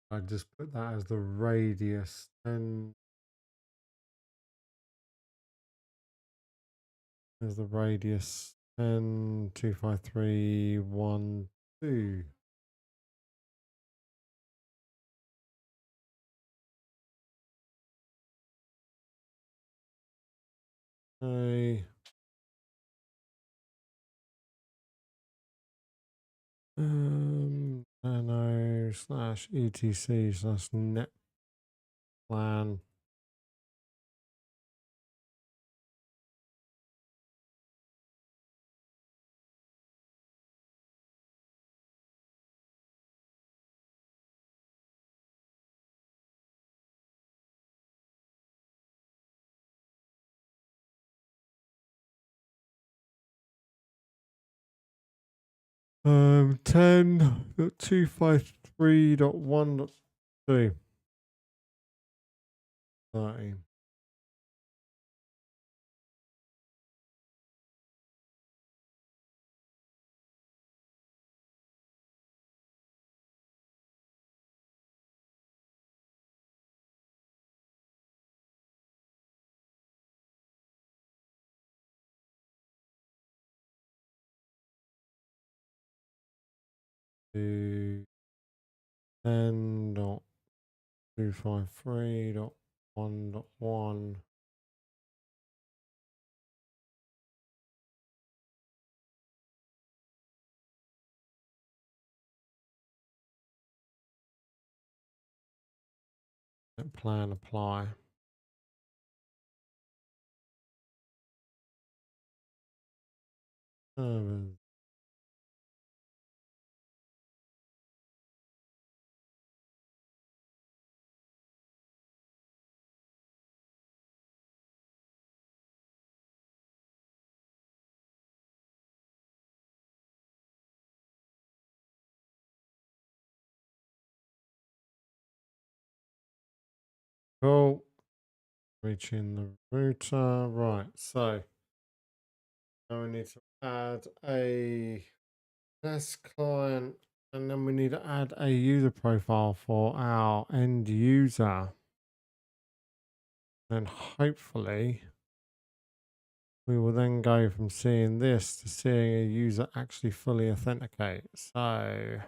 I just put that as the radius. And there's the radius 10.253.1.2. Okay. Nano slash etc slash net plan. Um, 10.253.1.2. 13. To 10.253.1.1. Plan apply. Servers. Cool. Reaching the router. Right. So Now we need to add a test client, and then we need to add a user profile for our end user. And hopefully we will then go from seeing this to seeing a user actually fully authenticate. So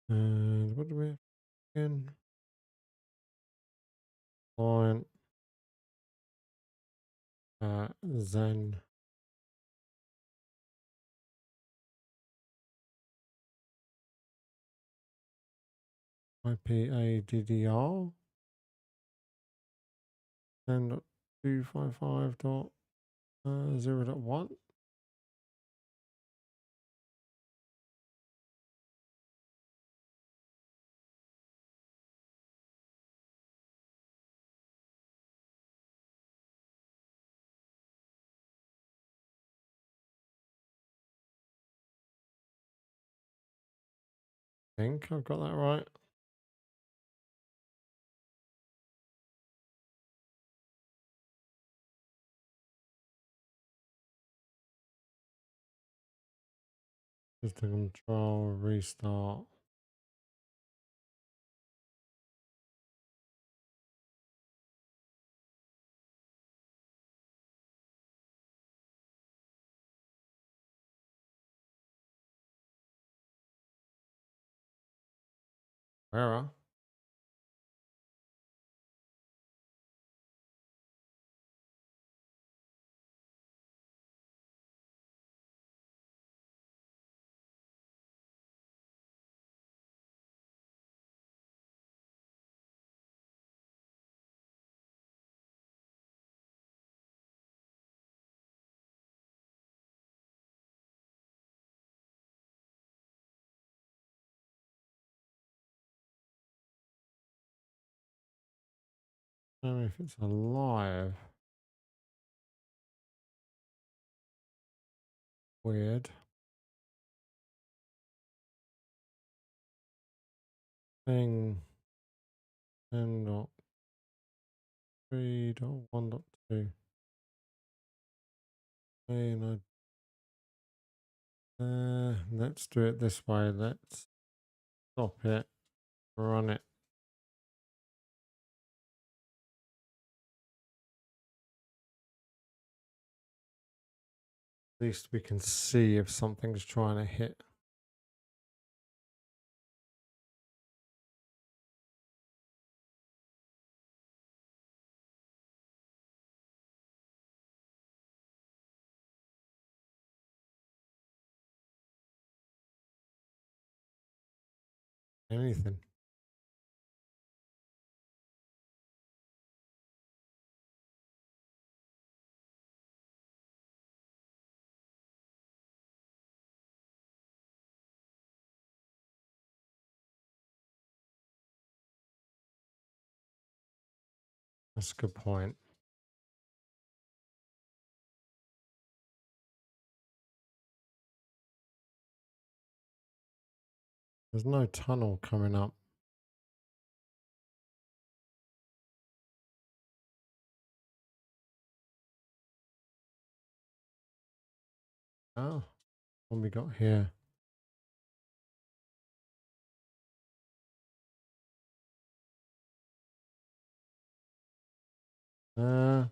and what do we have again? Client Zen IPADDR 10.255.0.1. I think I've got that right. System control, restart. Error. I don't know if it's alive. Weird. Thing 10.3.1.2. Let's do it this way. Let's stop it, run it. At least we can see if something's trying to hit. Anything. That's a good point. There's no tunnel coming up. Oh, what we got here? Uh,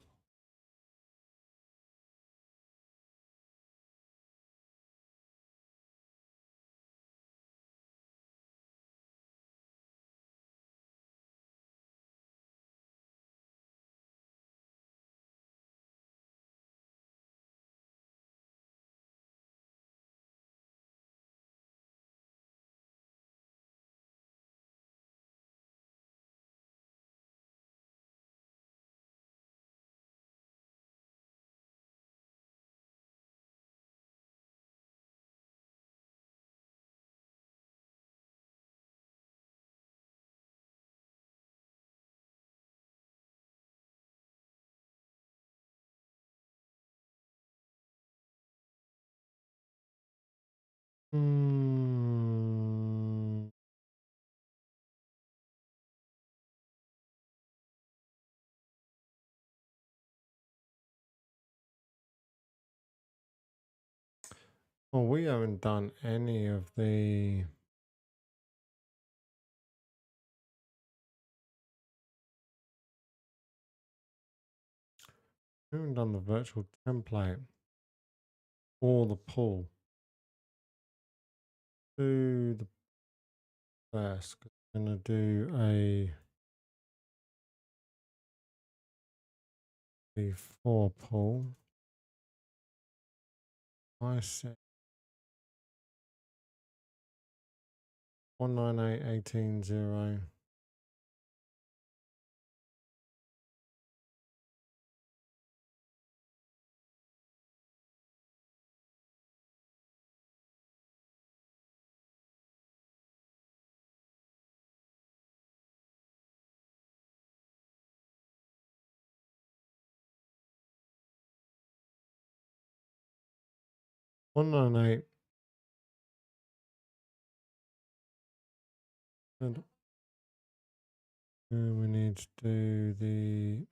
Well, we haven't done any of the... We haven't done the virtual template or the pull. Do the first. I'm going to do a V4 pull. I set 198.18.0. And we need to do the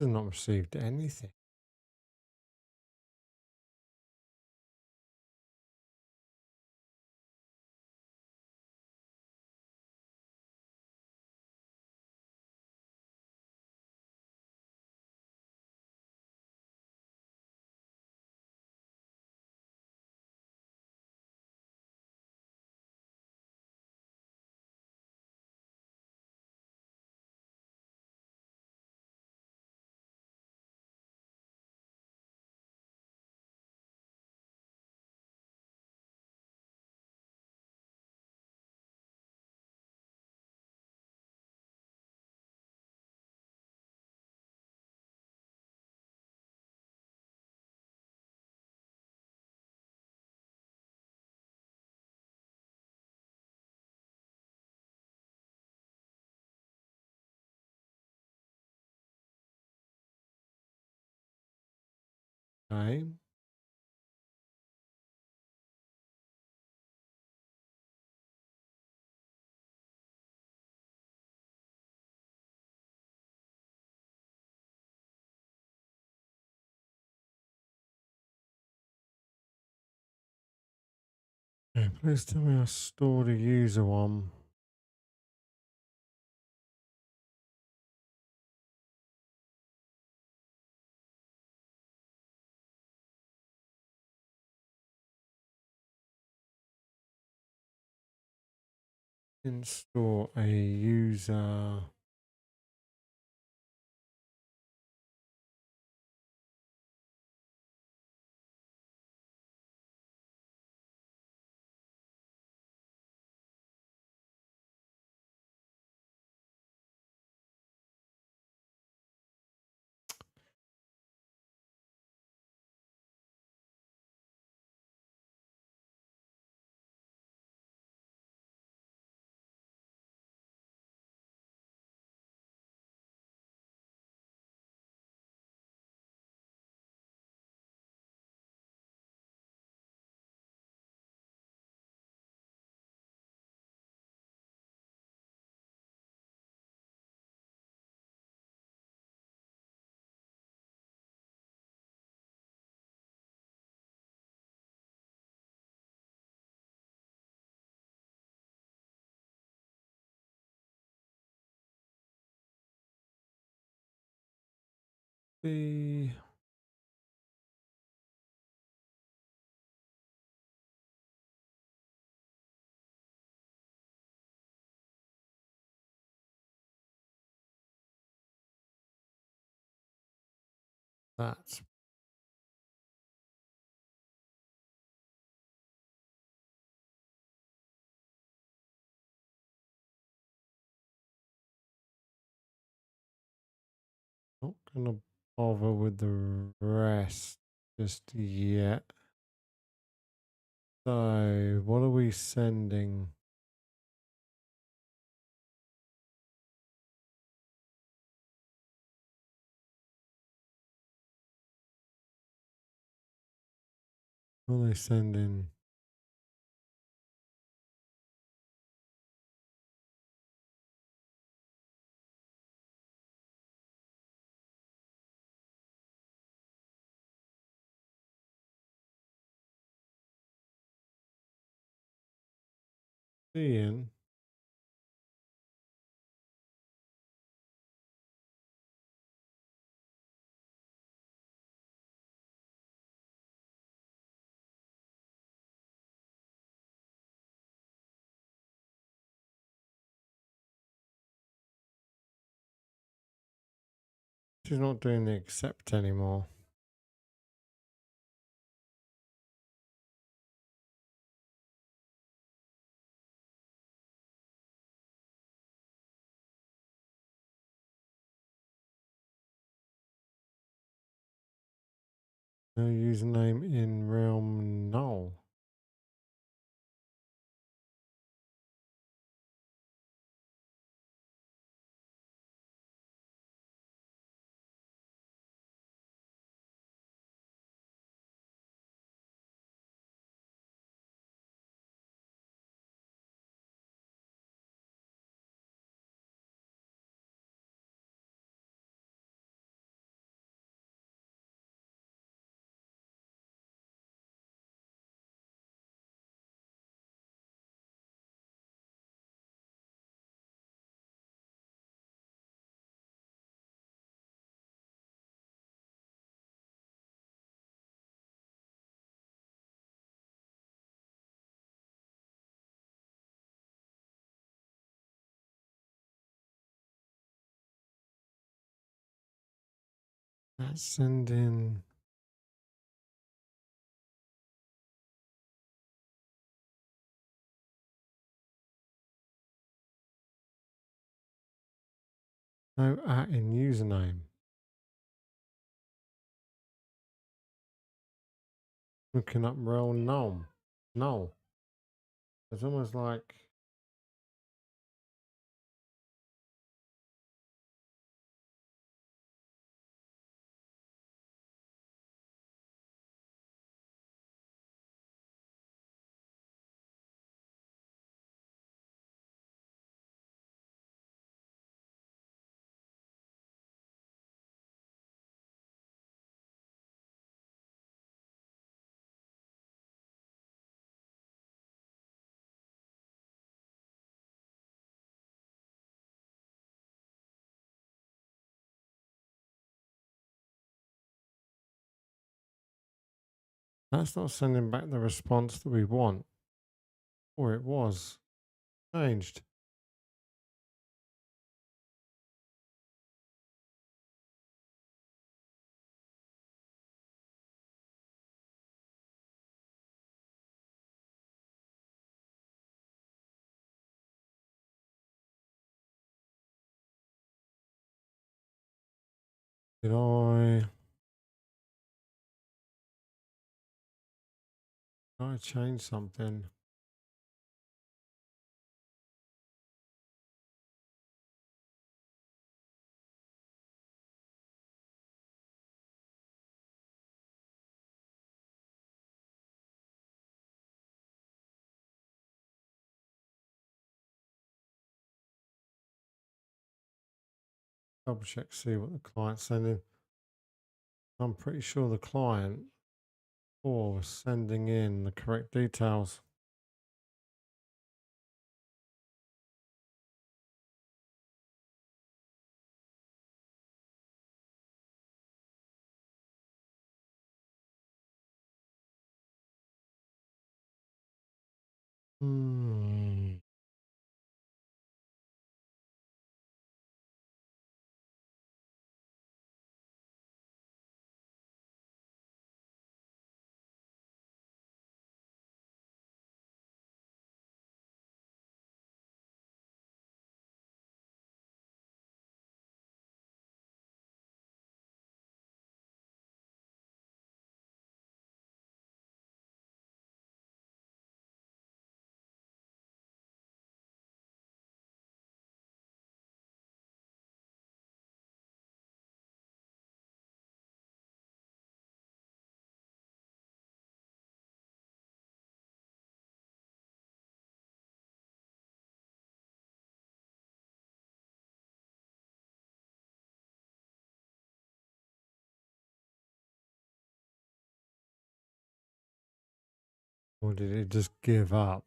has not received anything. Okay. Okay, please tell me I stored a user one. Install a user. be that. Not gonna bother with the rest just yet. So what are we sending? What are they sending? Seeing. She's not doing the accept anymore. No username in realm null. That's sending. No at in username. Looking up realm null. Null. It's almost like that's not sending back the response that we want. Or it was changed. Did I change something? Double check, see what the client's sending. I'm pretty sure the client was sending in the correct details. Hmm. Or did it just give up?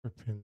Flipping-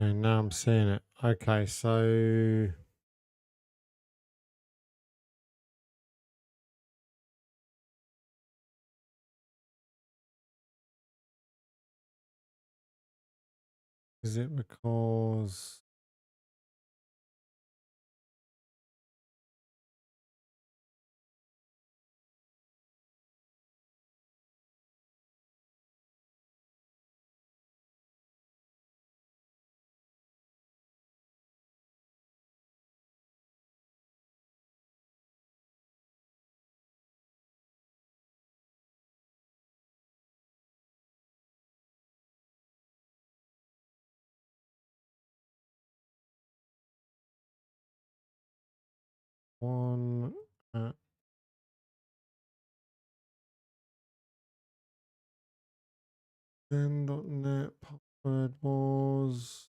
Okay, now I'm seeing it. Okay, so is it because one at then.net password was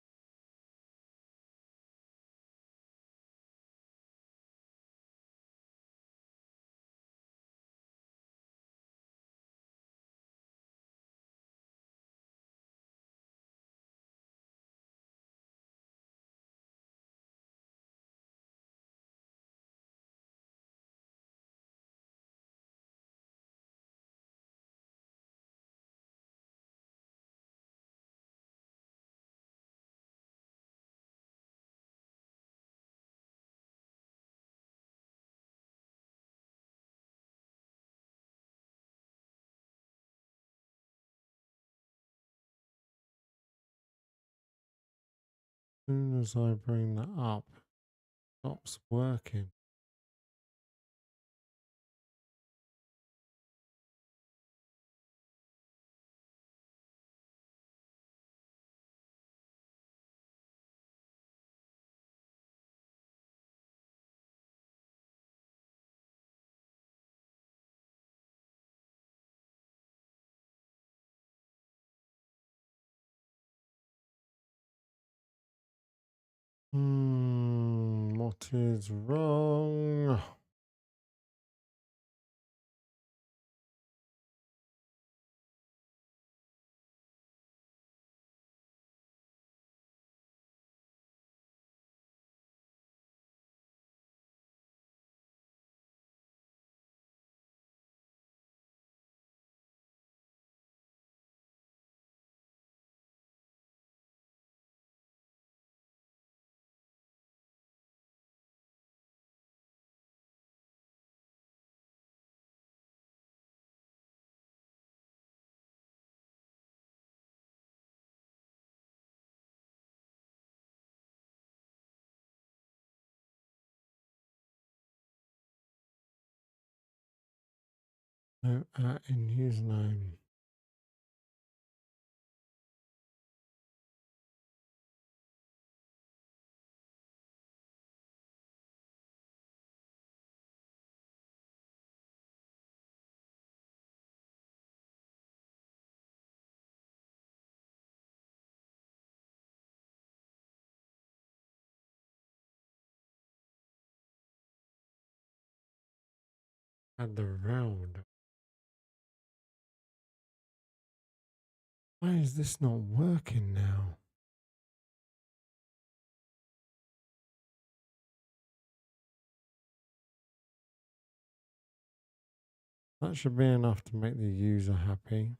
as soon as I bring that up, stops working. What is wrong? No, in username. Add the round. Why is this not working now? That should be enough to make the user happy.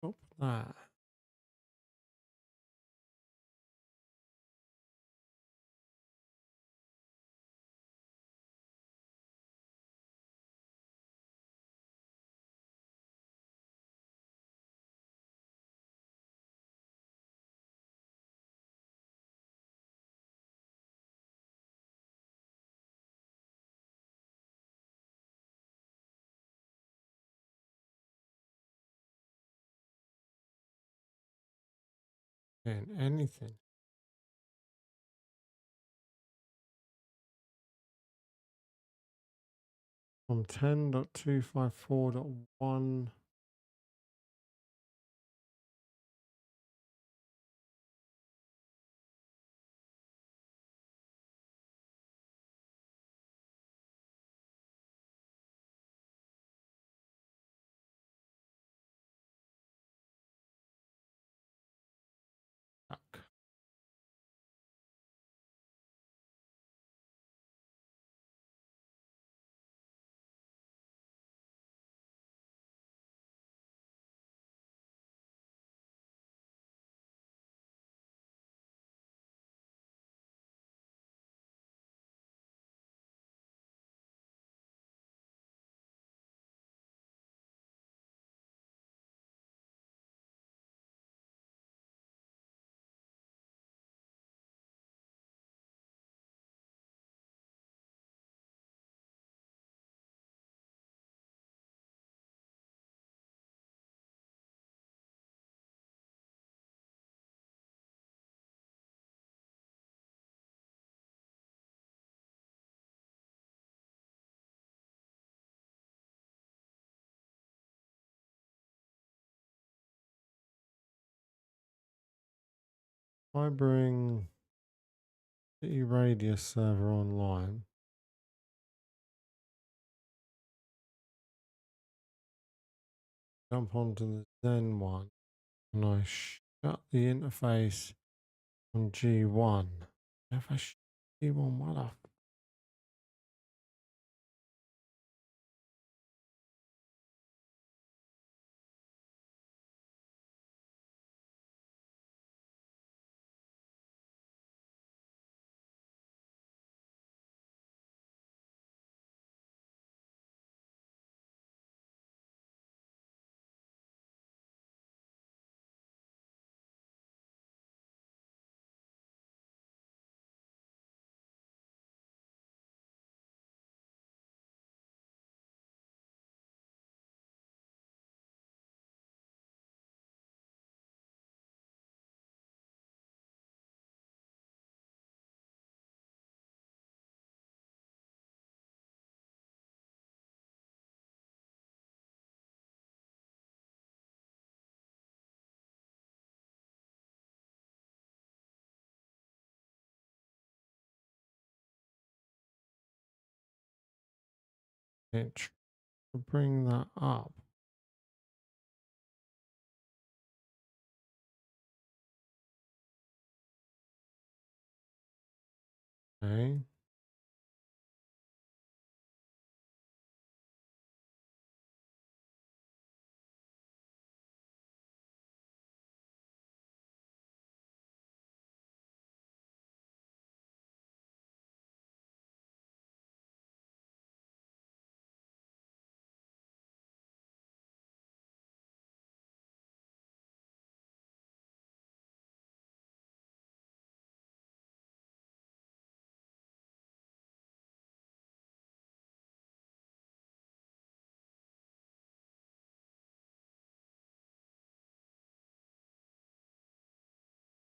Stop that. And anything. From 10.254.1. I bring the radius server online. Jump onto the Zen one. And I shut the interface on G1. If I shut G1, what the it to bring that up. Okay.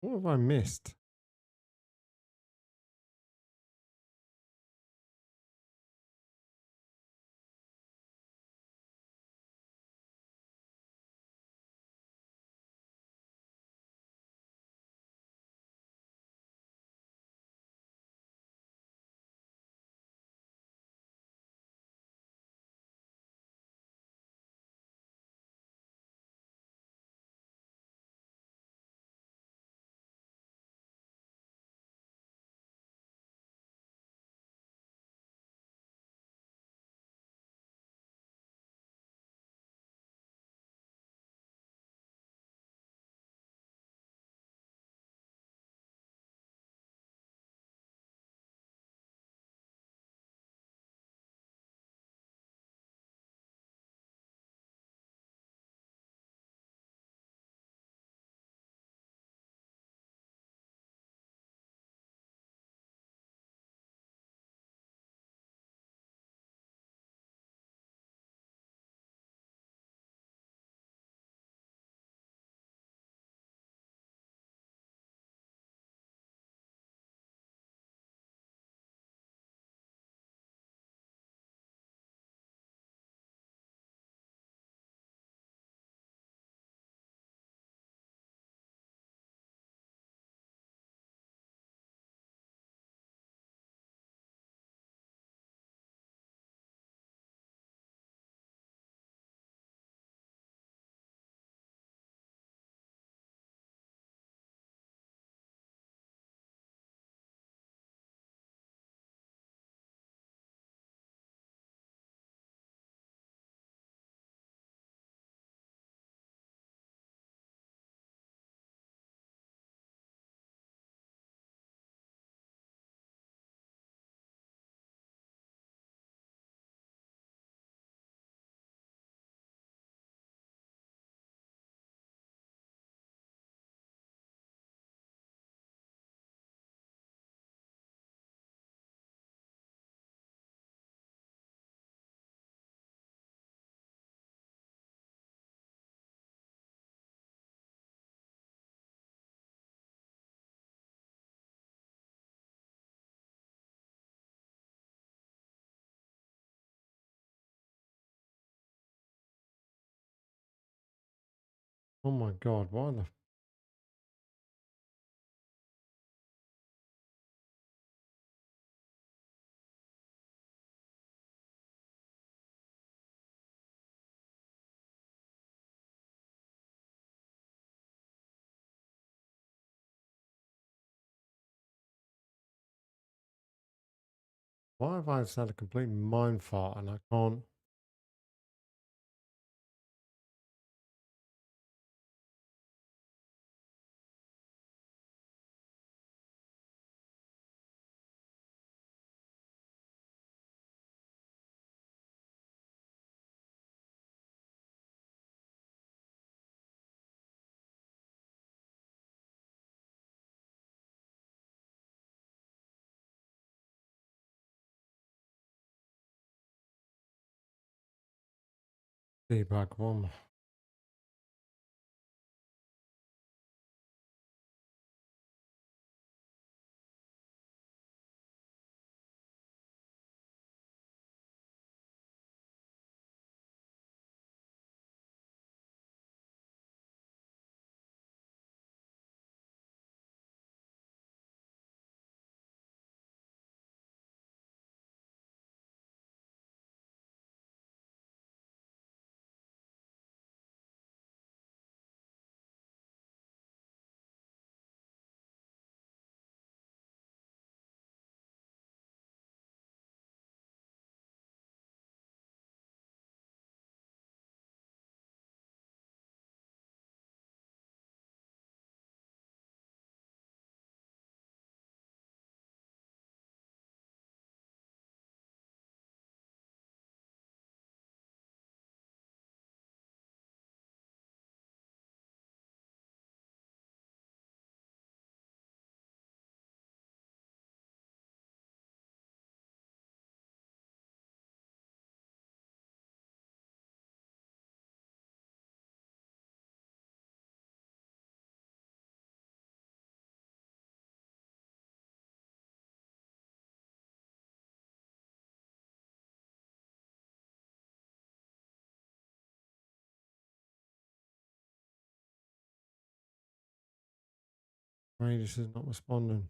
What have I missed? Oh my God, why the why have I just had a complete mind fart and I can't? Feedback one. Radius is not responding.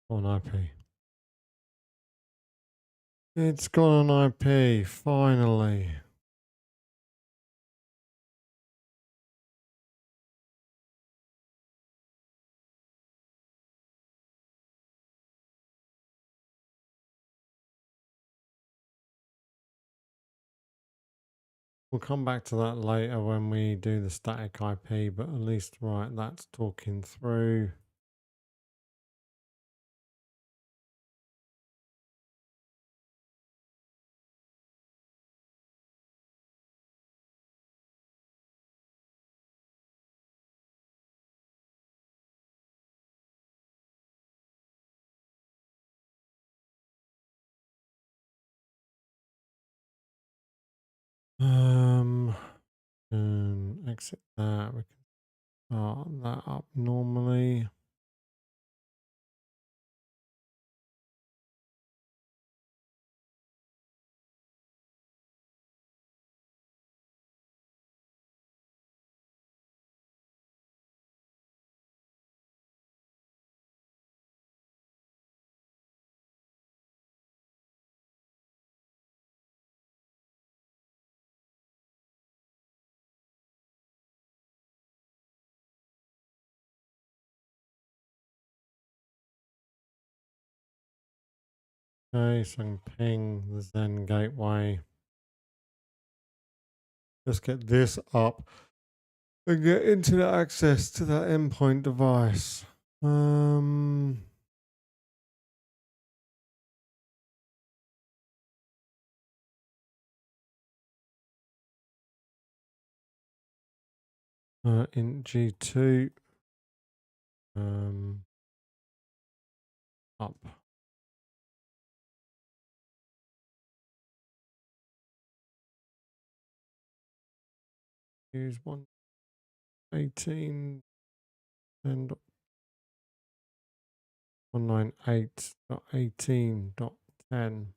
On IP. It's gone on IP, finally. We'll come back to that later when we do the static IP, but at least, right, that's talking through. And exit that. We can start that up normally. Okay, so I can ping the Zen gateway. Let's get this up and get internet access to that endpoint device. In G2. Up. Use 118 and 198.18.10.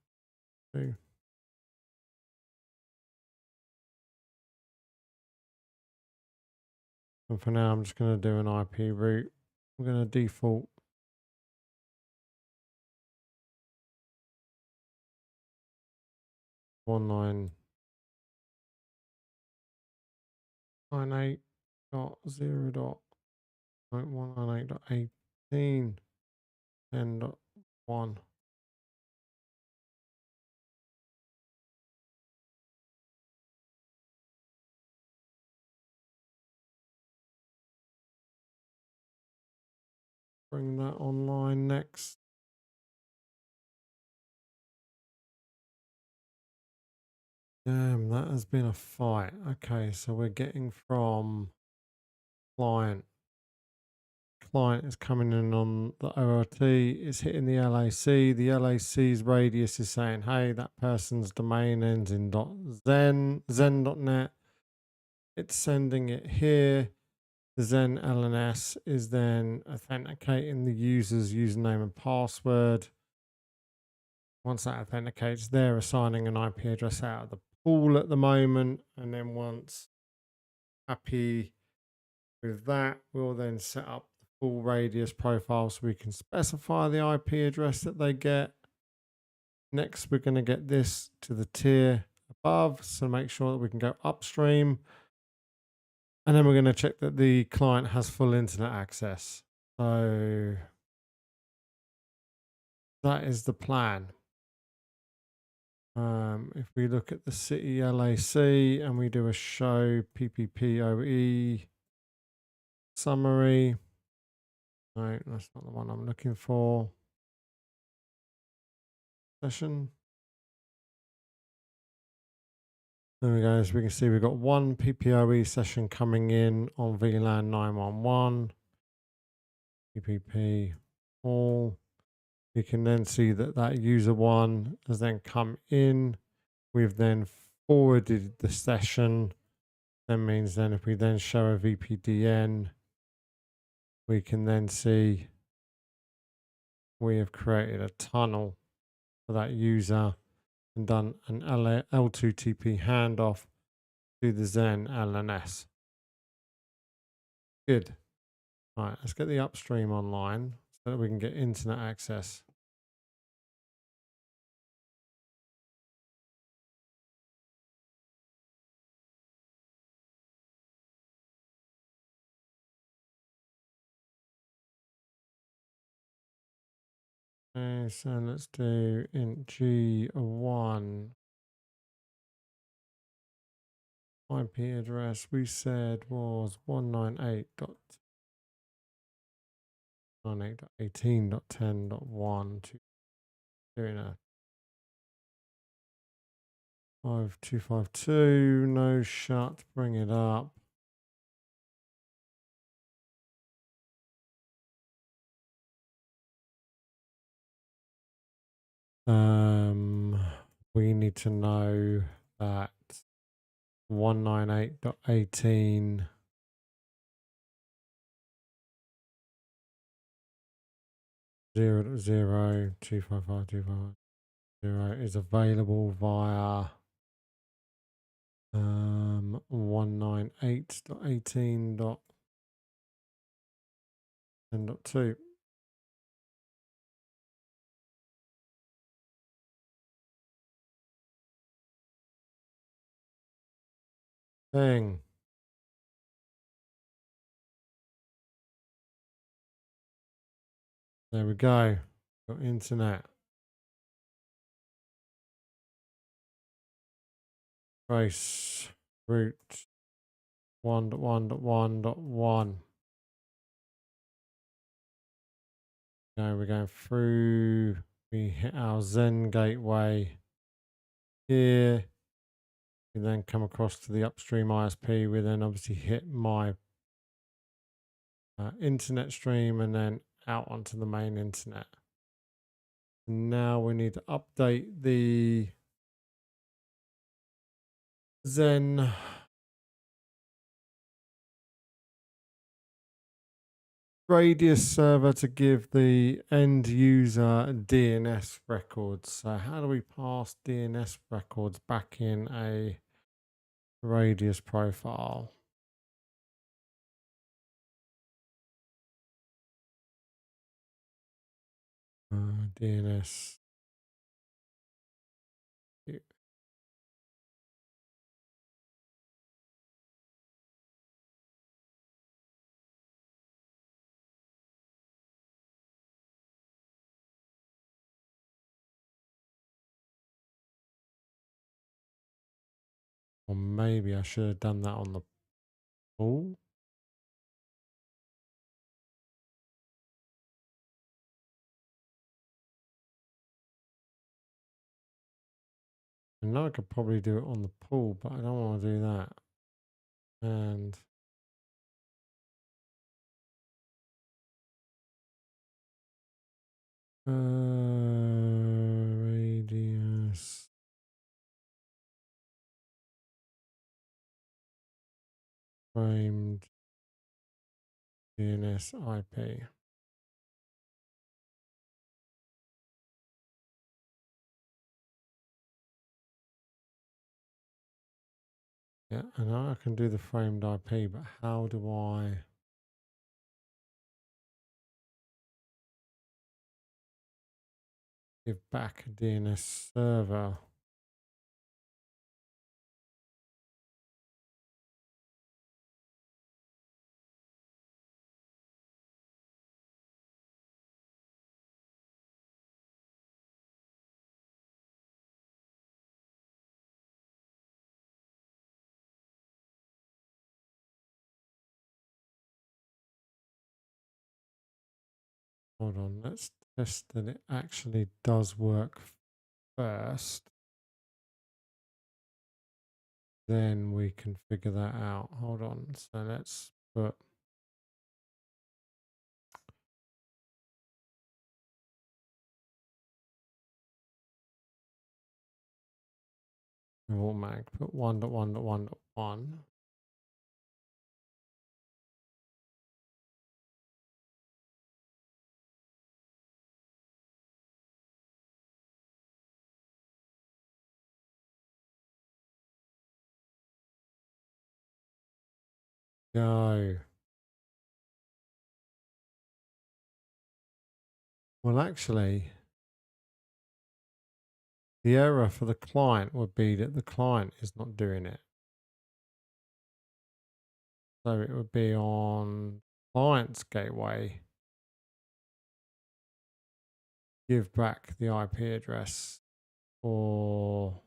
And for now, I'm just going to do an IP route. I'm going to default 1998.0.198.18.10.1. Bring that online next. Damn, that has been a fight. Okay, so we're getting from client. Client is coming in on the ORT, it's hitting the LAC. The LAC's radius is saying, hey, that person's domain ends in .zen.net. It's sending it here. The Zen LNS is then authenticating the user's username and password. Once that authenticates, they're assigning an IP address out of the pool at the moment. And then once happy with that, we'll then set up the full radius profile so we can specify the IP address that they get. Next, we're going to get this to the tier above, so make sure that we can go upstream. And then we're going to check that the client has full internet access. So that is the plan. If we look at the city LAC and we do a show PPPoE, summary. No, that's not the one I'm looking for. Session. There we go. As we can see, we've got one PPPoE session coming in on VLAN 911. PPP all. You can then see that that user one has then come in. We've then forwarded the session. That means then if we then show a VPDN, we can then see we have created a tunnel for that user and done an L2TP handoff to the Zen LNS. Good. All right, let's get the upstream online so that we can get internet access. Okay, so let's do int G1. IP address we said was 198.198.18.10.1 doing a 5252, no shut, bring it up. We need to know that 198.18 0.0.255.255.0 is available via 198.18.10.2. Bang. There we go. Got internet. Trace root 1.1.1.1. Now we're going through. We hit our Zen gateway here. We then come across to the upstream ISP. We then obviously hit my internet stream and then out onto the main internet. And now we need to update the Zen radius server to give the end user DNS records. So how do we pass DNS records back in a radius profile? DNS. Or maybe I should have done that on the pool. I know I could probably do it on the pool, but I don't want to do that. And radius framed DNS IP. Yeah, I know I can do the framed IP, but how do I give back a DNS server? Hold on, let's test that it actually does work first. Then we can figure that out. Hold on. So let's put mag, put 1.1.1.1. Go. Well, actually, the error for the client would be that the client is not doing it. So it would be on client's gateway. Give back the IP address or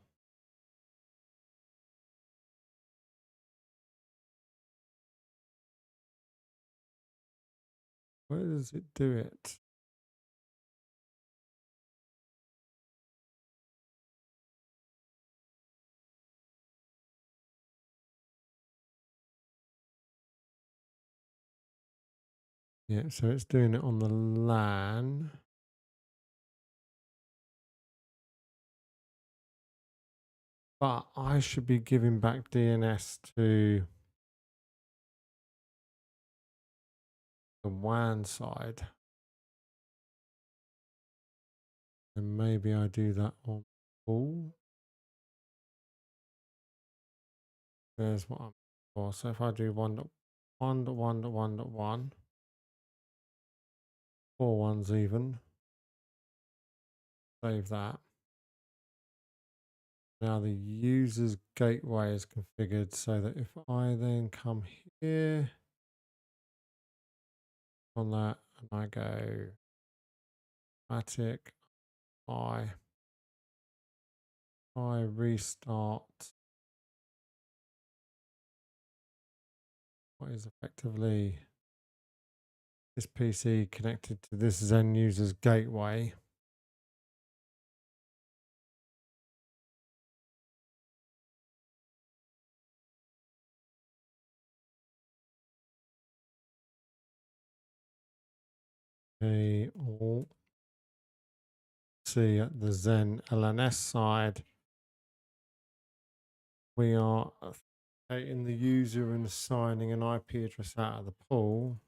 where does it do it? Yeah, so it's doing it on the LAN. But I should be giving back DNS to the WAN side. And maybe I do that on all. There's what I'm for. So if I do 1.1.1.1.1, 4 ones even, save that. Now the user's gateway is configured so that if I then come here on that and I go static, I restart what is effectively this PC connected to this Zen user's gateway. Okay, all see at the Zen LNS side, we are taking the user and assigning an IP address out of the pool.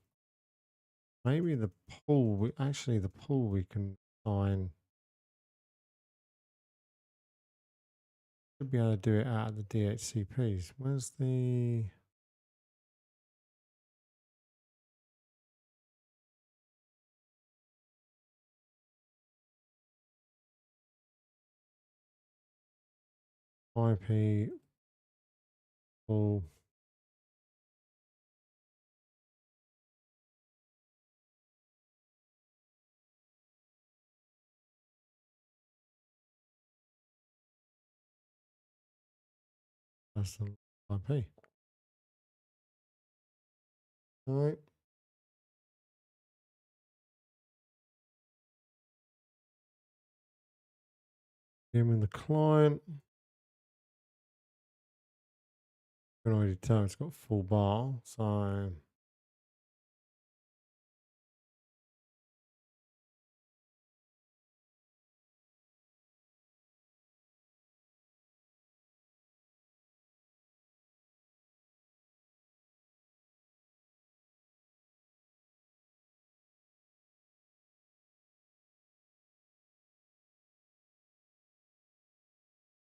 Maybe the pool, actually the pool we can assign. Should be able to do it out of the DHCPs. Where's the IP pool? That's the IP. All right. Give me the client. You can already tell it's got full bar, so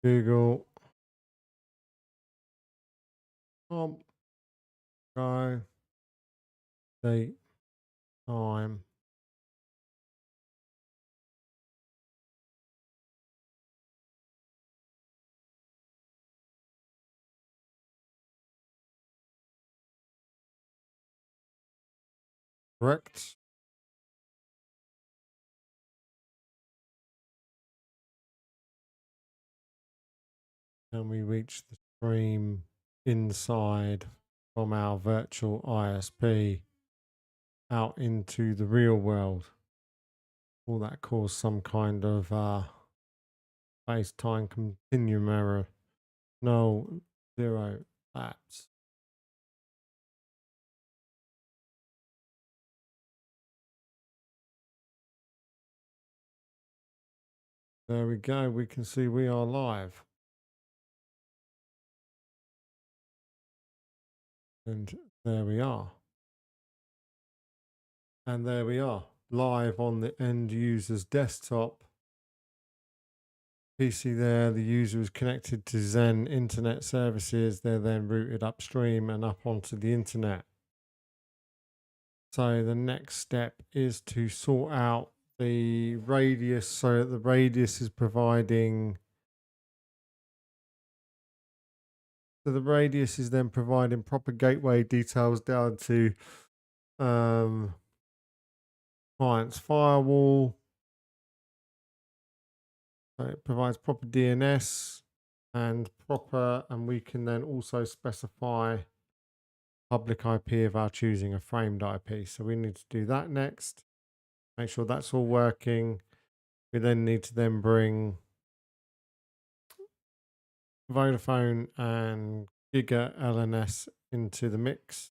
Google, go, date, time. Correct. And we reach the stream inside from our virtual ISP out into the real world. will that cause some kind of space-time continuum error? Null0 Labs. There we go. We can see we are live. And there we are. And there we are, live on the end user's desktop. PC there, the user is connected to Zen internet services. They're then routed upstream and up onto the internet. So the next step is to sort out the radius so that the radius is providing. So the radius is then providing proper gateway details down to client's firewall. So it provides proper DNS and we can then also specify public IP of our choosing, a framed IP. So we need to do that next. Make sure that's all working. We then need to then bring Vodafone and Giga LNS into the mix.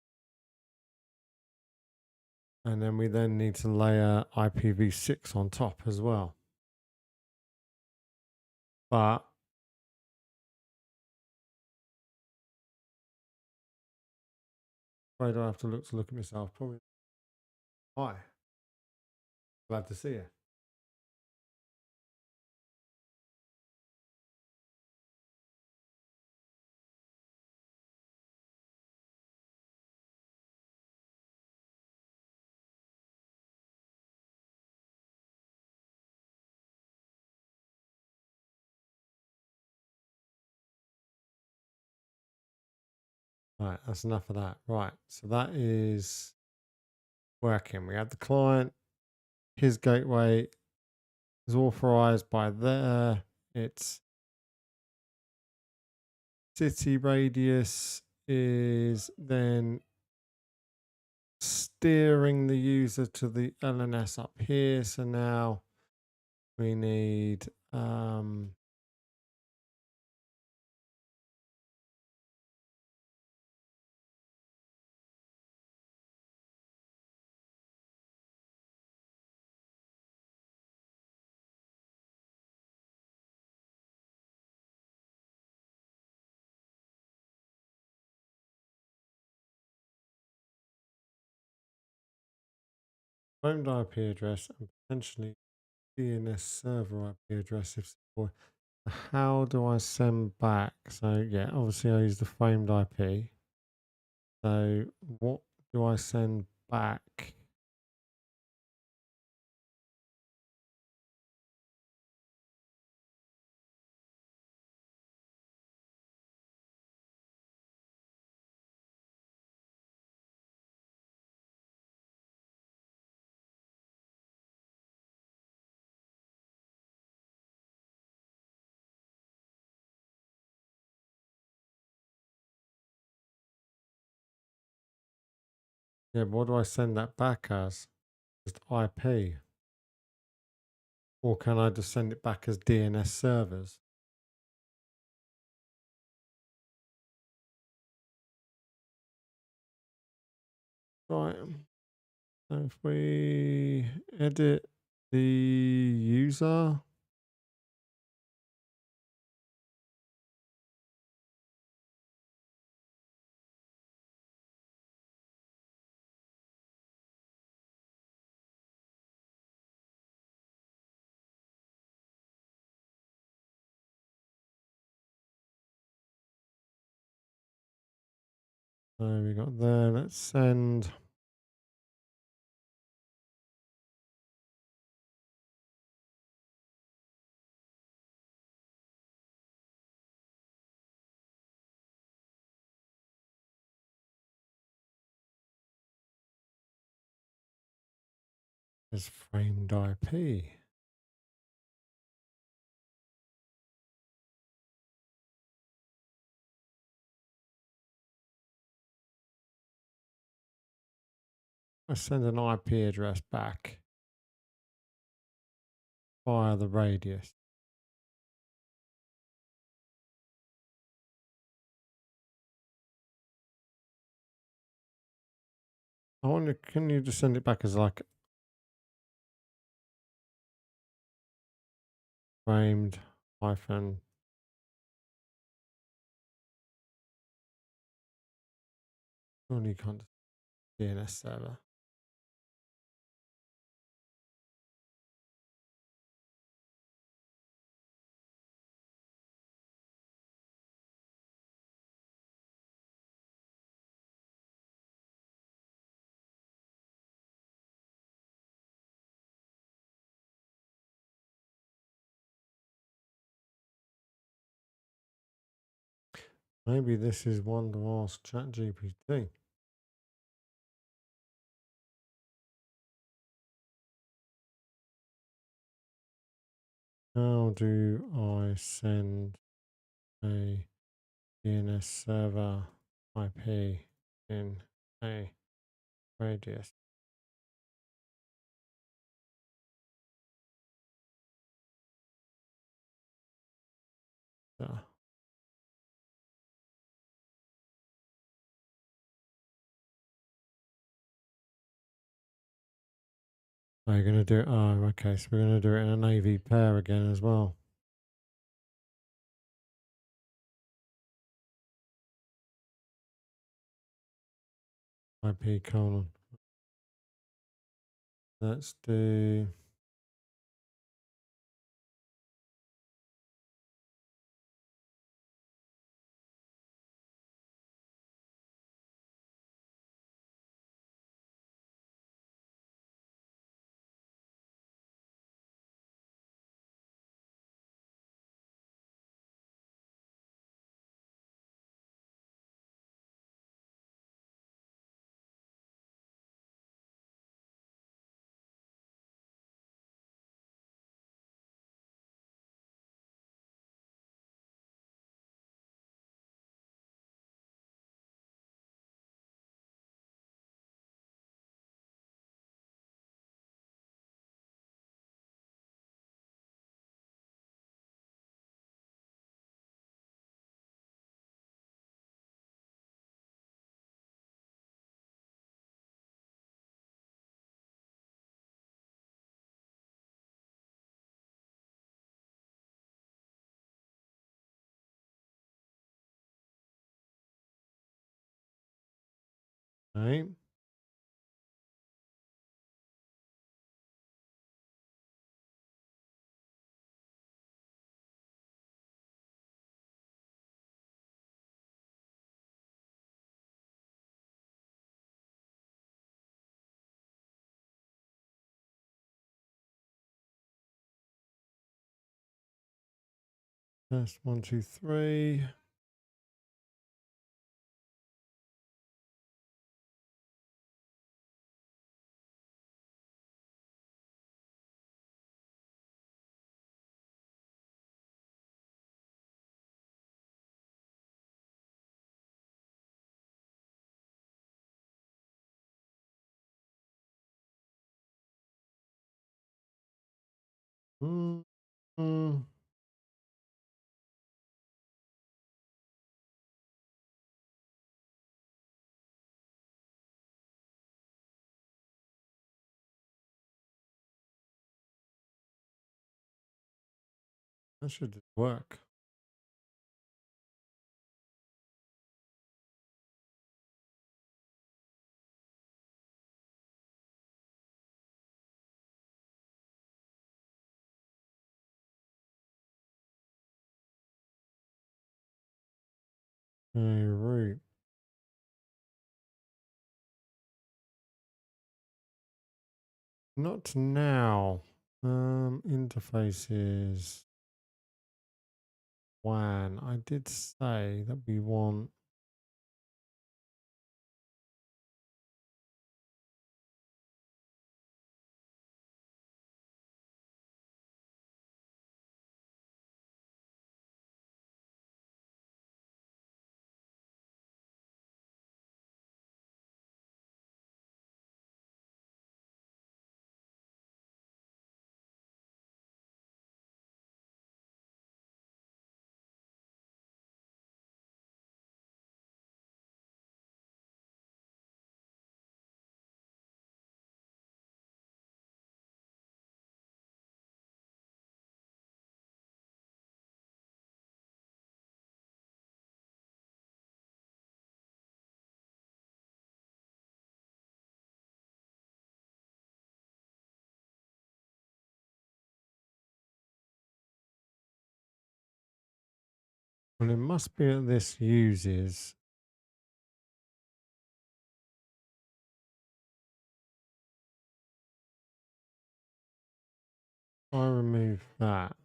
And then we then need to layer IPv6 on top as well. But afraid I have to look at myself. Probably. Hi. Glad to see you. Right, that's enough of that. Right, so that is working. We have the client, his gateway is authorized by there. Its city radius is then steering the user to the LNS up here. So now we need framed IP address and potentially DNS server IP address if supported. How do I send back? So yeah, obviously I use the framed IP. So what do I send back? Yeah, but what do I send that back as? Just IP? Or can I just send it back as DNS servers? Right. So if we edit the user, so we got there, let's send. As framed IP. I send an IP address back. via the radius. I wonder, can you just send it back as like framed hyphen? Surely you can't DNS server. Maybe this is one to ask ChatGPT. How do I send a DNS server IP in a radius? So, oh, you're going to do it. Oh, okay. So we're going to do it in an AV pair again as well. IP colon. Let's do. Okay. Test 1, 2, 3. Mm-hmm. That should work. Root. Not now. Interfaces. WAN. I did say that we want. Well, it must be that this uses I remove that.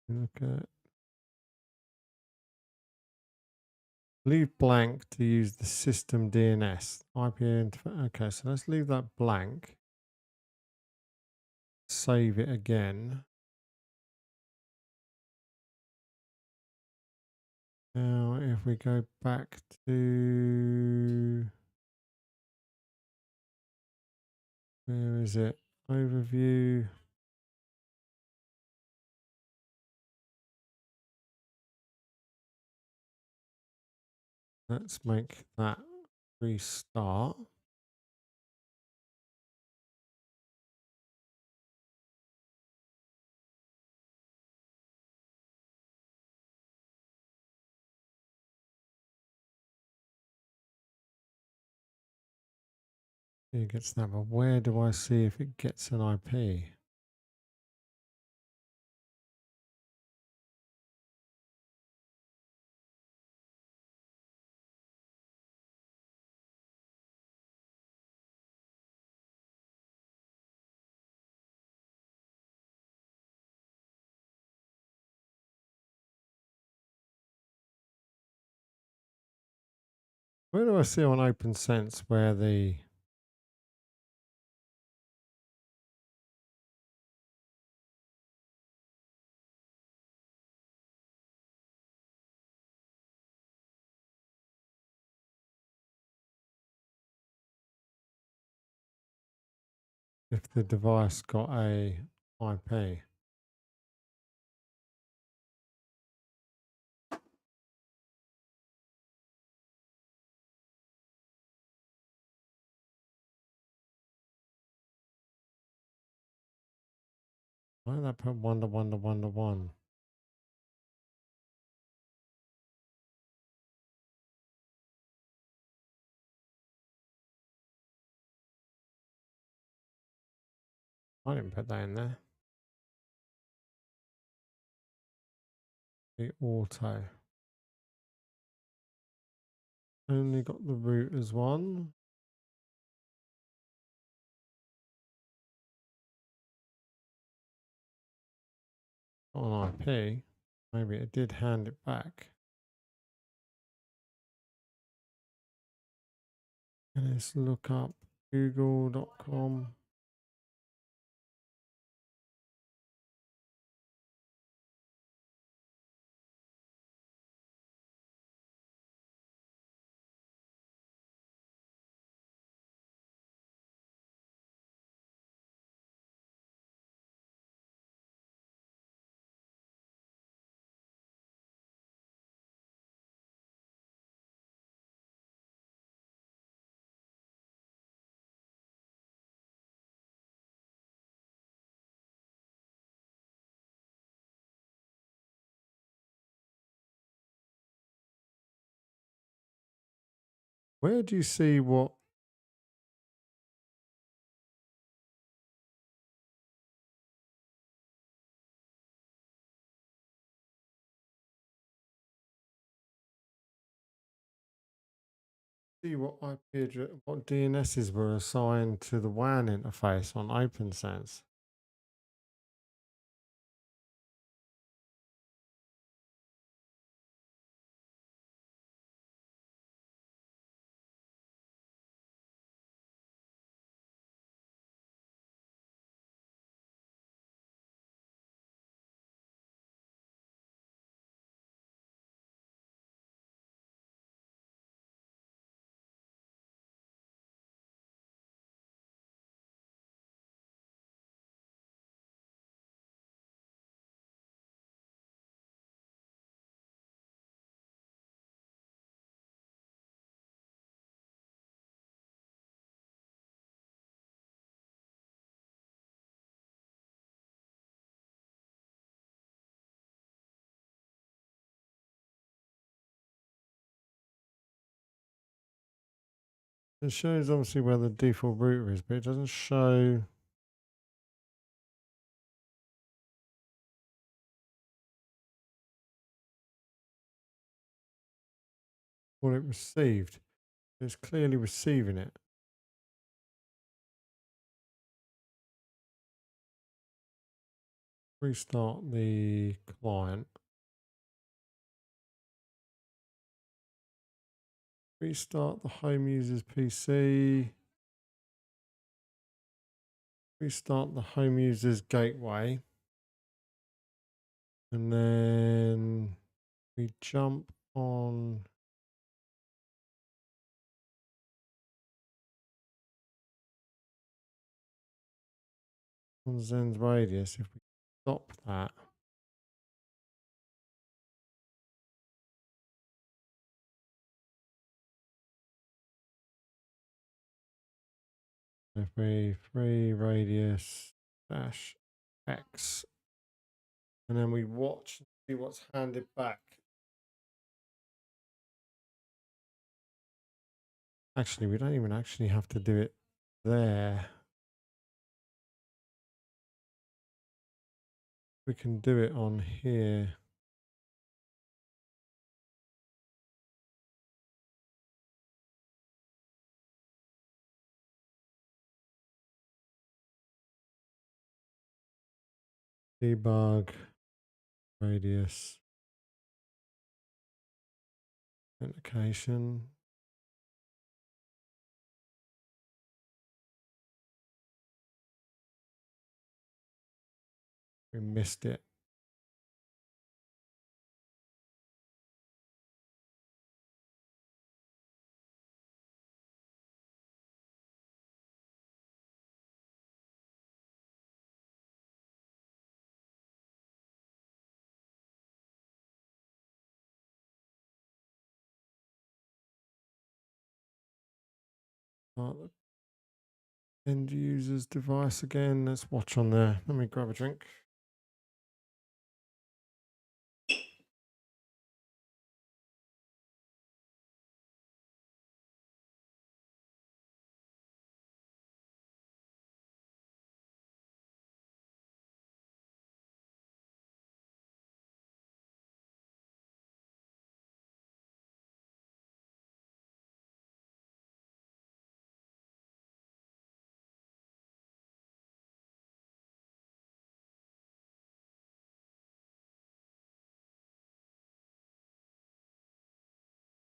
Look at leave blank to use the system DNS IP. Okay, so let's leave that blank. Save it again. Now, if we go back to where is it? Overview. Let's make that restart. It gets that, but where do I see if it gets an IP? Where do I see on OpenSense where the if the device got a IP? Why did I put 1 to 1 to 1 to 1? I didn't put that in there. The auto. Only got the root as one. On IP. Maybe it did hand it back. And let's look up google.com. Where do you see what? See what IP address, what DNSs were assigned to the WAN interface on OpenSense? It shows obviously where the default router is, but it doesn't show. what it received. It's clearly receiving it. Restart the client. Restart the home user's PC. Restart the home user's gateway. And then we jump on Zen's radius. If we stop that, if we free radius dash X, and then we watch and see what's handed back. Actually, we don't even actually have to do it there. We can do it on here. Debug radius authentication. We missed it. Start the end user's device again. Let's watch on there. Let me grab a drink.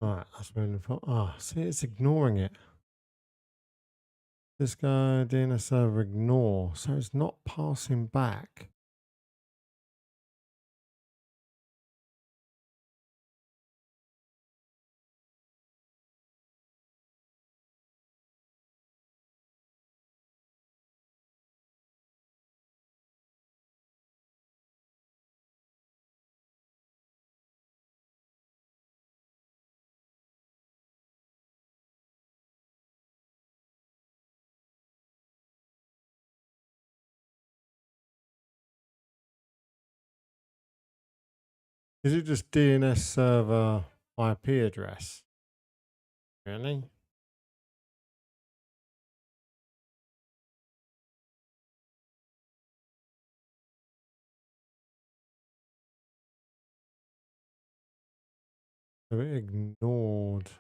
Right, that's moving forward. Ah, see, it's ignoring it. This guy DNS server ignore, so it's not passing back. Is it just DNS server IP address? Really? So it ignored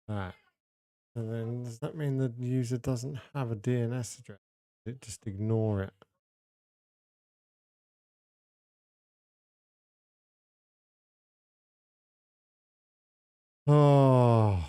that. And then does that mean the user doesn't have a DNS address? It just ignore it. Oh.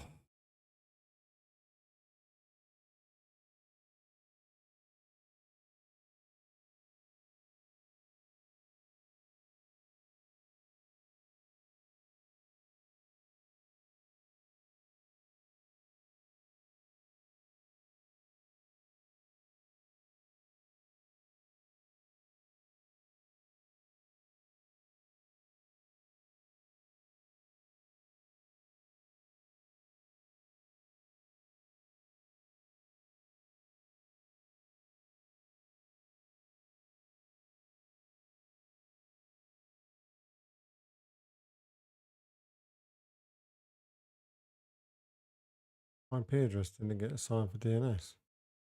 IP address didn't get assigned for DNS.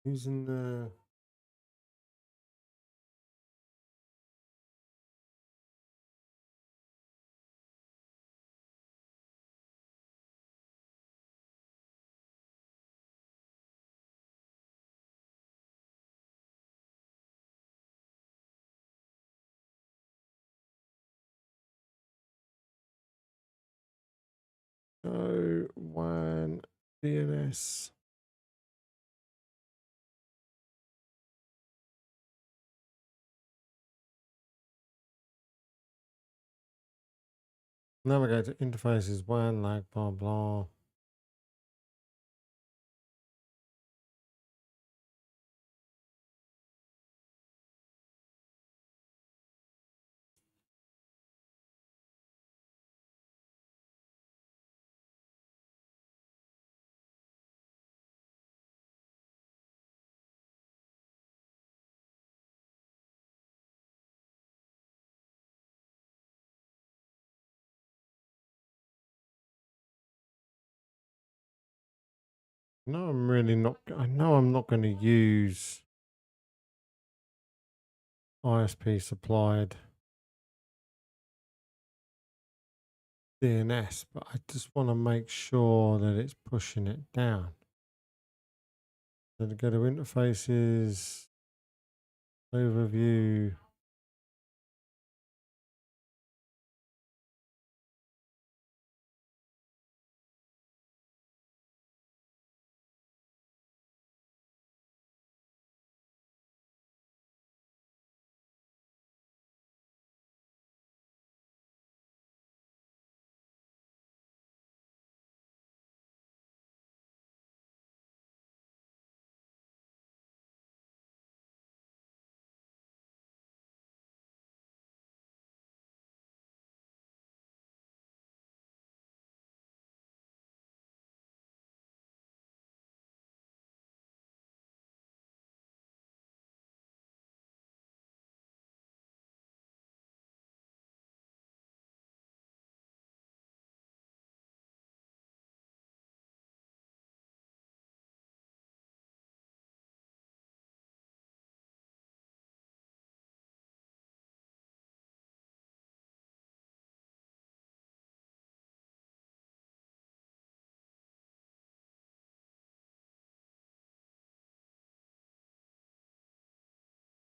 Using the do WAN DNS. Navigate to interfaces, WAN, lag, blah, blah. No, I'm really not. I know I'm not going to use ISP supplied DNS, but I just want to make sure that it's pushing it down. So to go to interfaces, overview.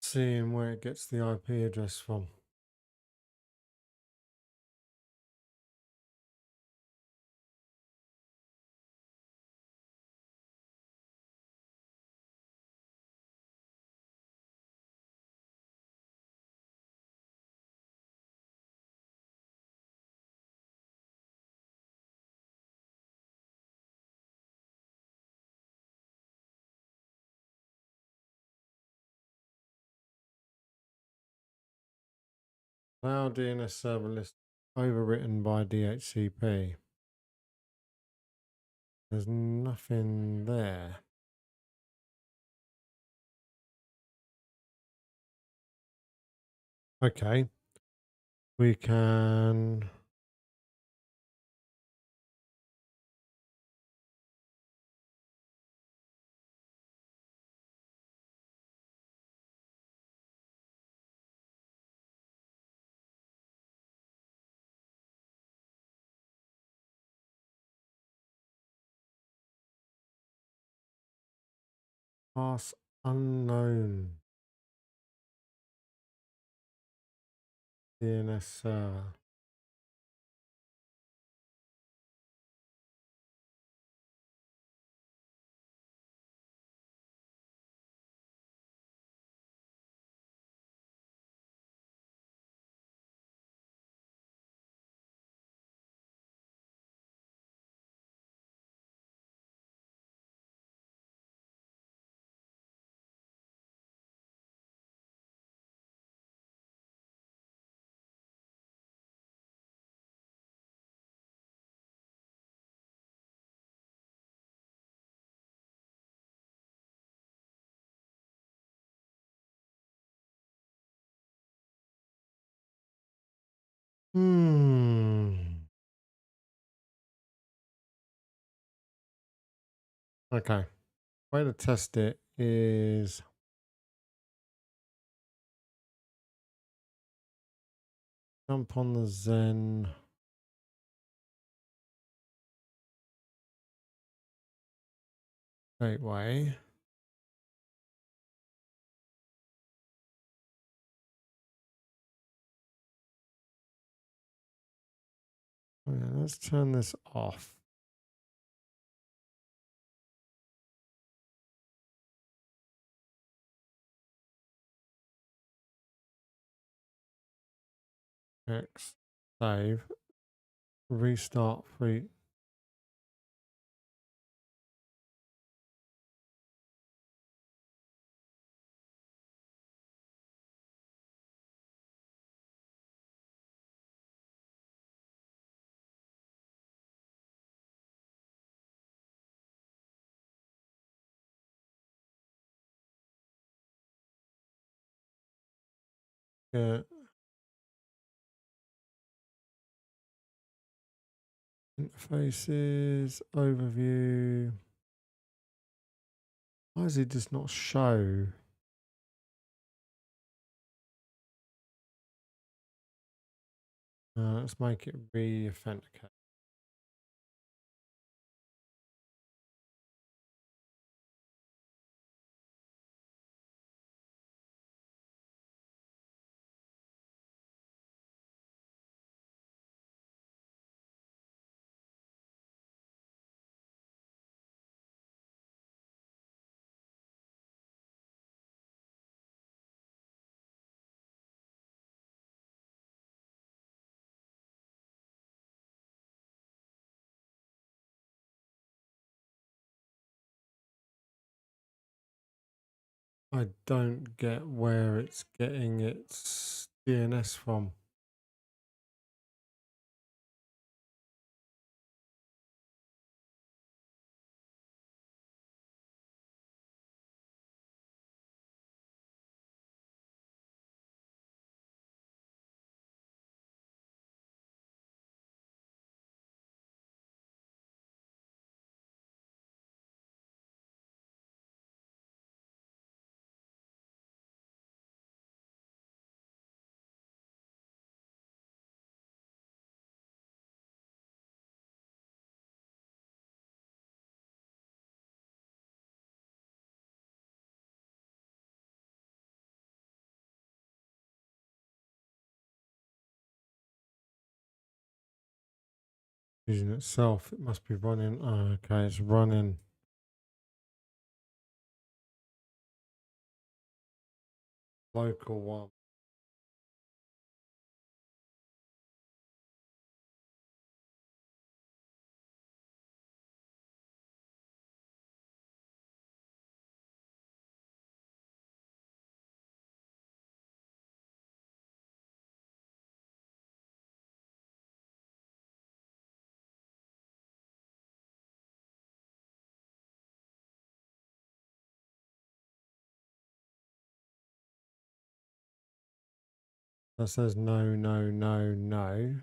Seeing where it gets the IP address from. Now DNS server list overwritten by DHCP. There's nothing there. Okay. We can pass unknown DNS server. Okay. Way to test it is jump on the Zen gateway. Oh yeah, let's turn this off. X save, restart free. Yeah. Interfaces, overview. Why does it just not show? Let's make it re-authenticate. I don't get where it's getting its DNS from. Using itself, it must be running. Oh, okay, it's running. Local one. That says no, no, no, no.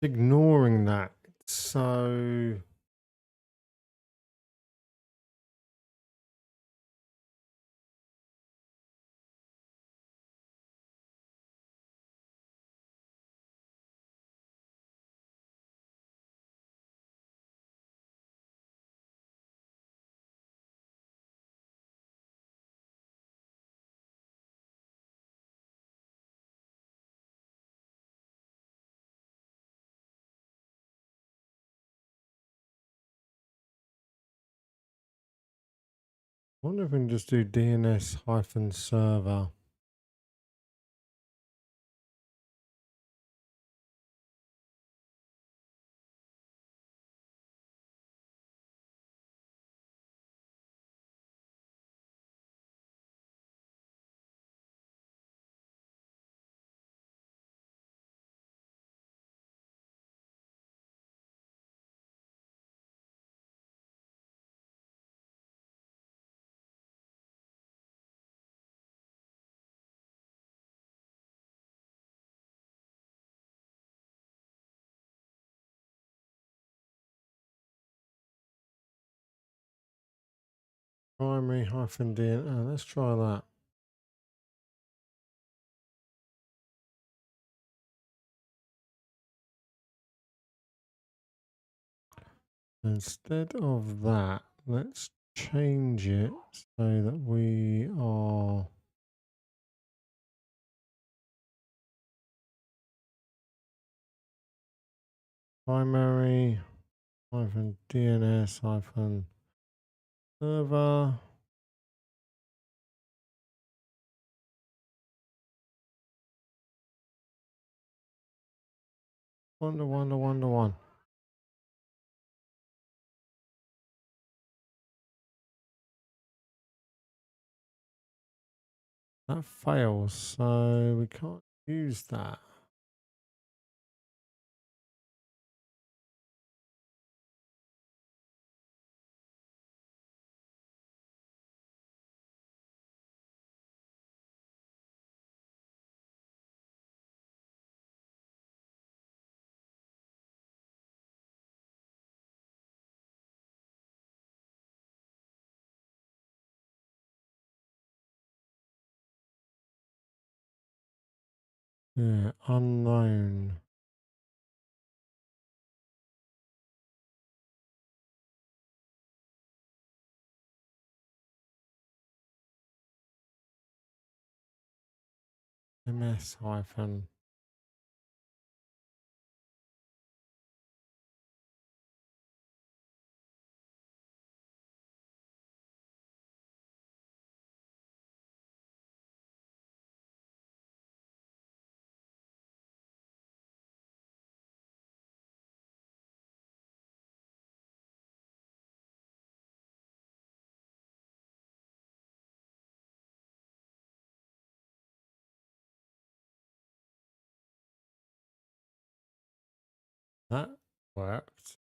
Ignoring that. So I wonder if we can just do DNS-server. Primary hyphen DNS. Let's try that. Instead of that, let's change it so that we are primary hyphen DNS hyphen server. One. That fails, so we can't use that. Yeah, unknown. MS hyphen. That worked.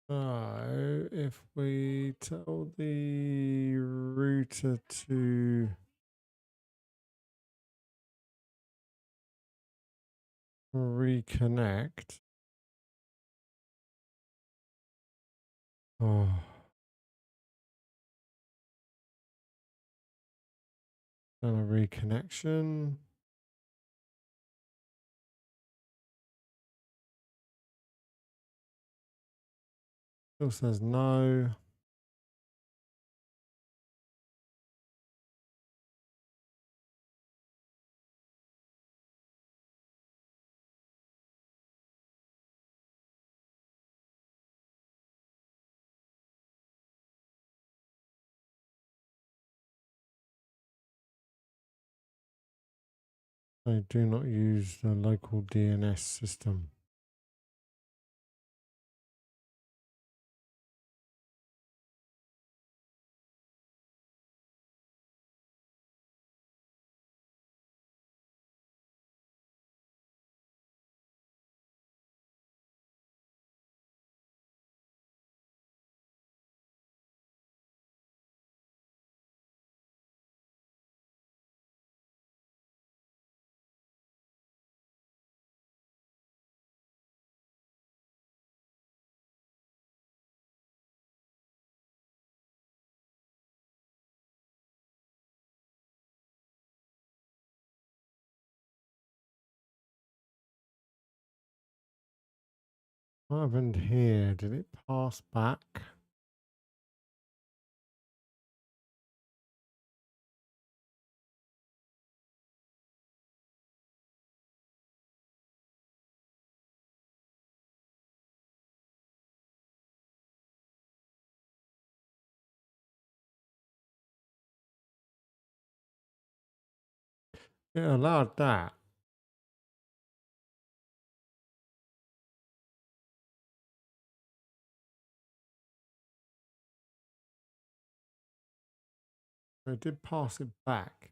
So if we tell the router to reconnect. Oh. Done a reconnection. Still says no. They do not use the local DNS system. What happened here? Did it pass back? It allowed that. It did pass it back.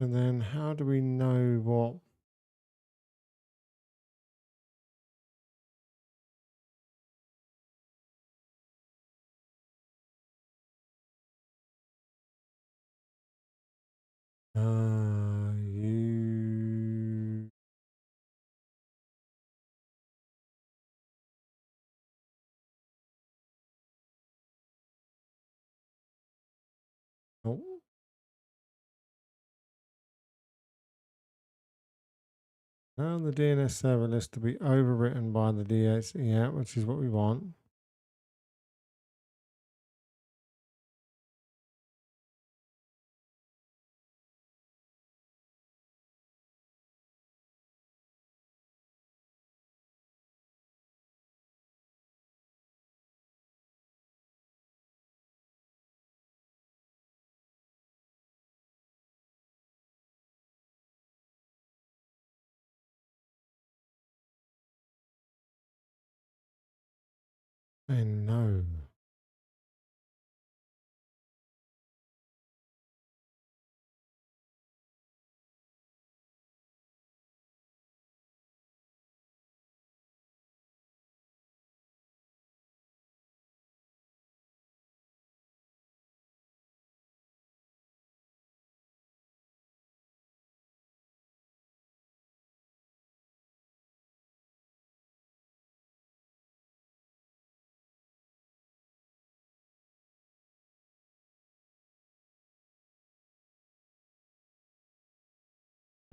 And then how do we know what? Now the DNS server list to be overwritten by the DHCP, which is what we want. And no.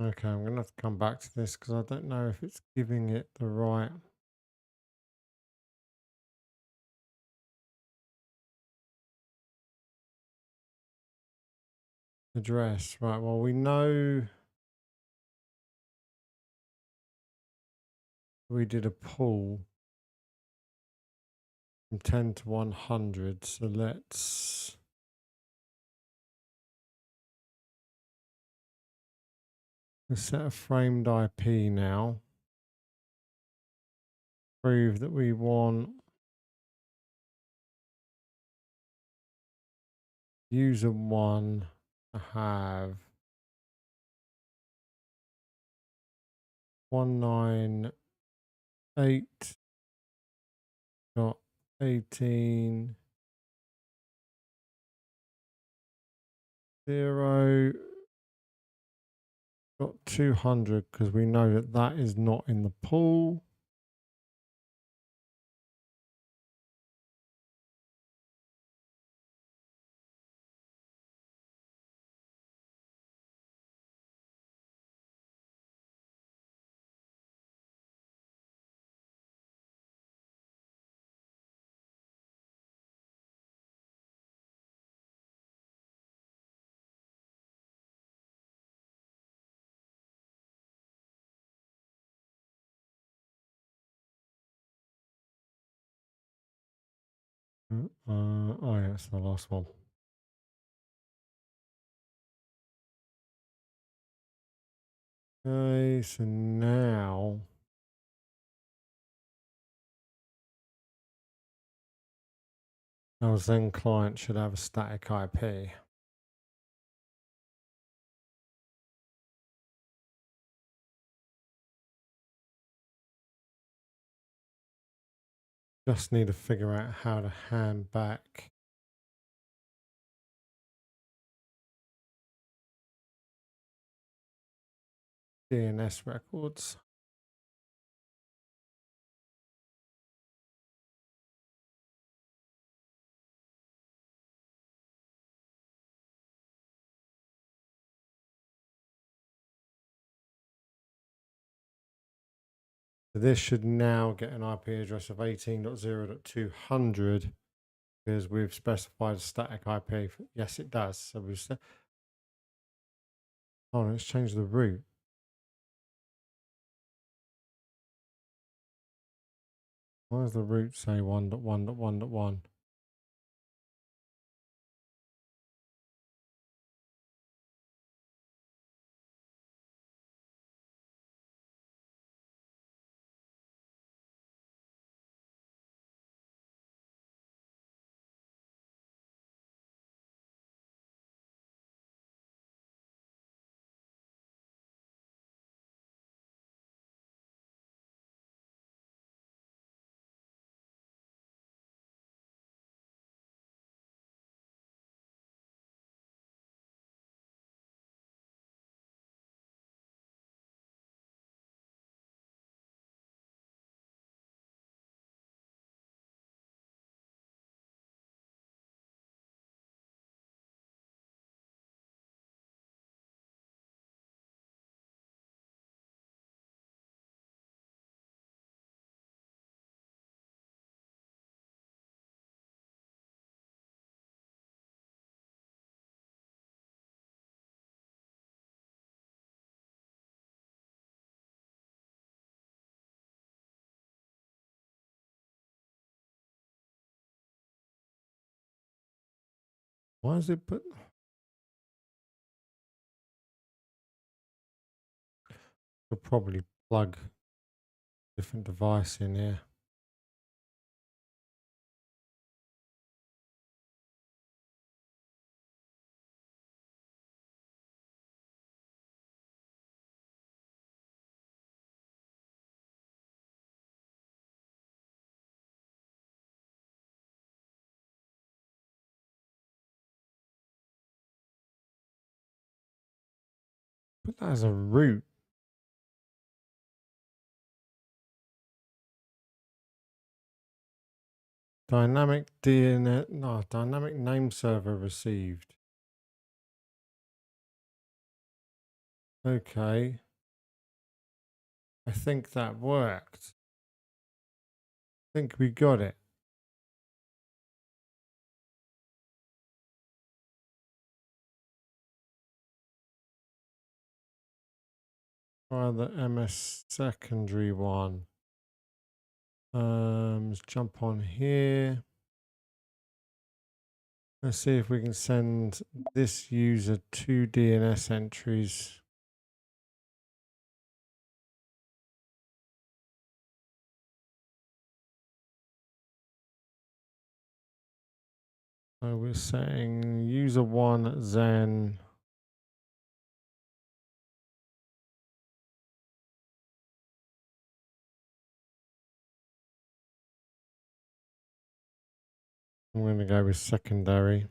Okay, I'm going to have to come back to this because I don't know if it's giving it the right address. Right, well, we know we did a pull from 10 to 100, so let's set a framed IP now. Prove that we want user 1 to have 198.18.0.200 because we know that that is not in the pool. Oh yeah, that's the last one. Okay, so now our Zen client should have a static IP. Just need to figure out how to hand back DNS records. So this should now get an IP address of 18.0.200 because we've specified a static IP. Yes, it does. So we've said, oh, let's change the route. Why does the route say 1.1.1.1? Why is it put? Could probably plug different device in here. Put that as a root. Dynamic DNS, no, dynamic name server received. Okay. I think that worked. I think we got it. Try the MS secondary one. Let's jump on here. Let's see if we can send this user 2 DNS entries. So we're saying user 1 Zen. I'm going to go with secondary.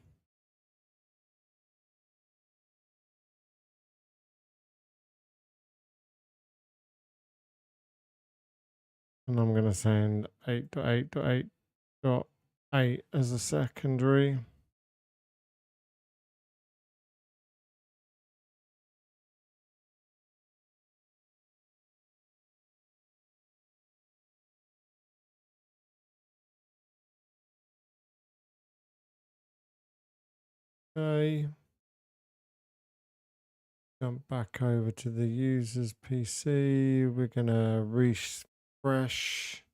And I'm going to send 8.8.8.8 as a secondary. Okay. Jump back over to the user's PC. We're going to refresh.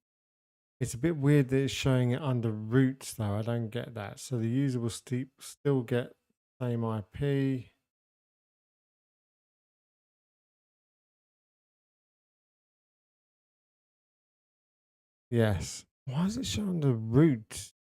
It's a bit weird that it's showing it under roots though. I don't get that. So the user will still get same IP. Yes. Why is it showing the root?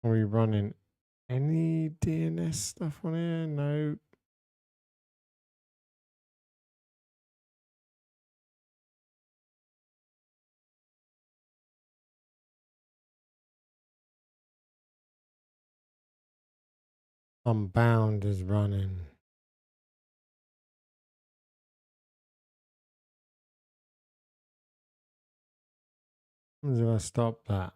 Are we running any DNS stuff on here? No. Unbound is running. When do I stop that?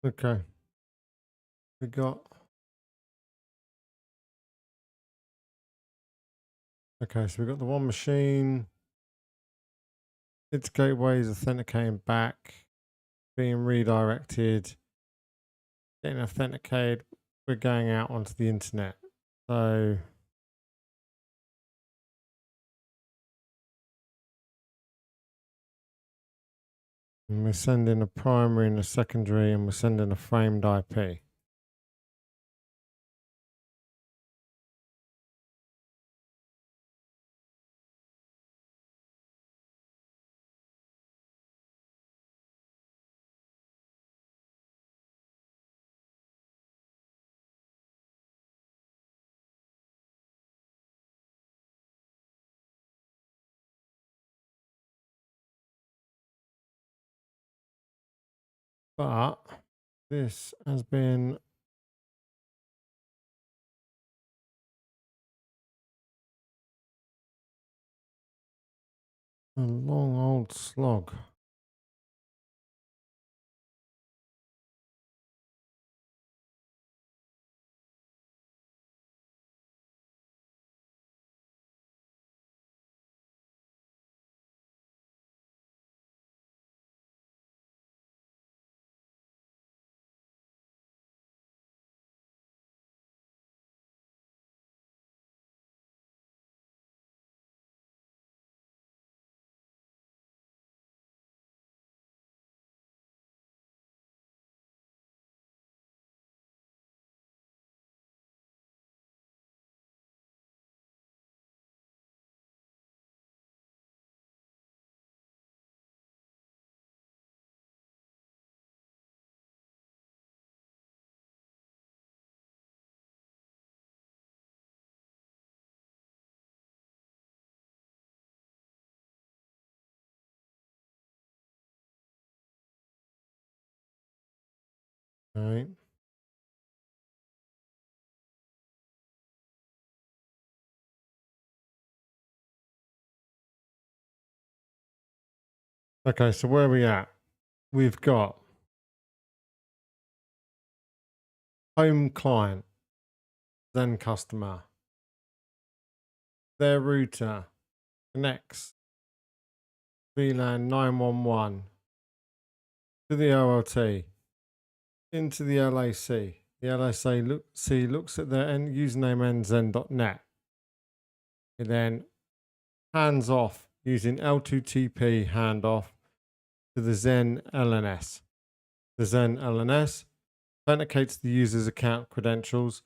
Okay. We got. Okay, so we've got the one machine. Its gateway is authenticating back, being redirected, getting authenticated. We're going out onto the internet. So we're sending a primary and a secondary, and we're sending a framed IP. But this has been a long old slog. All right. Okay, so where are we at? We've got home client, then customer. Their router connects VLAN 911 to the OLT into the LAC. The LAC looks at their end username nzen.net. It then hands off using L2TP handoff to the Zen LNS. The Zen LNS authenticates the user's account credentials,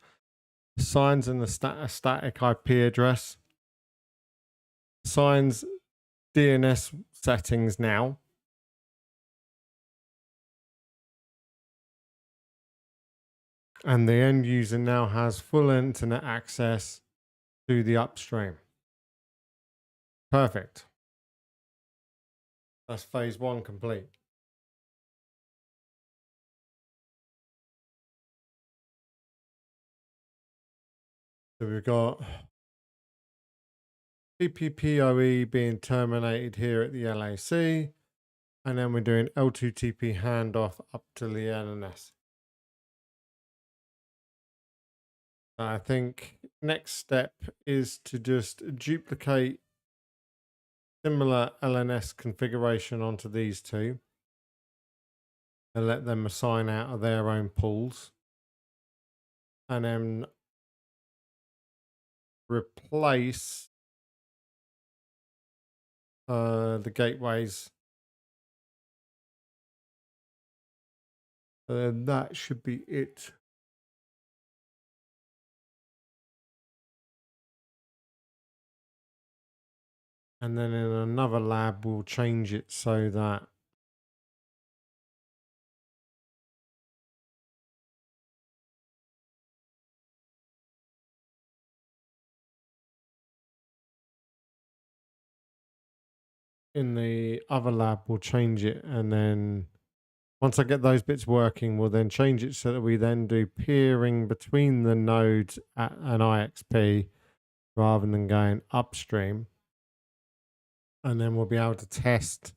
assigns a static IP address, assigns DNS settings now, and the end user now has full internet access to the upstream. Perfect. That's phase one complete. So we've got PPPoE being terminated here at the LAC, and then we're doing L2TP handoff up to the LNS. I think next step is to just duplicate similar LNS configuration onto these two and let them assign out of their own pools, and then replace the gateways. That should be it. And then in another lab, we'll change it so that in the other lab, we'll change it. And then once I get those bits working, we'll then change it so that we then do peering between the nodes at an IXP rather than going upstream. And then we'll be able to test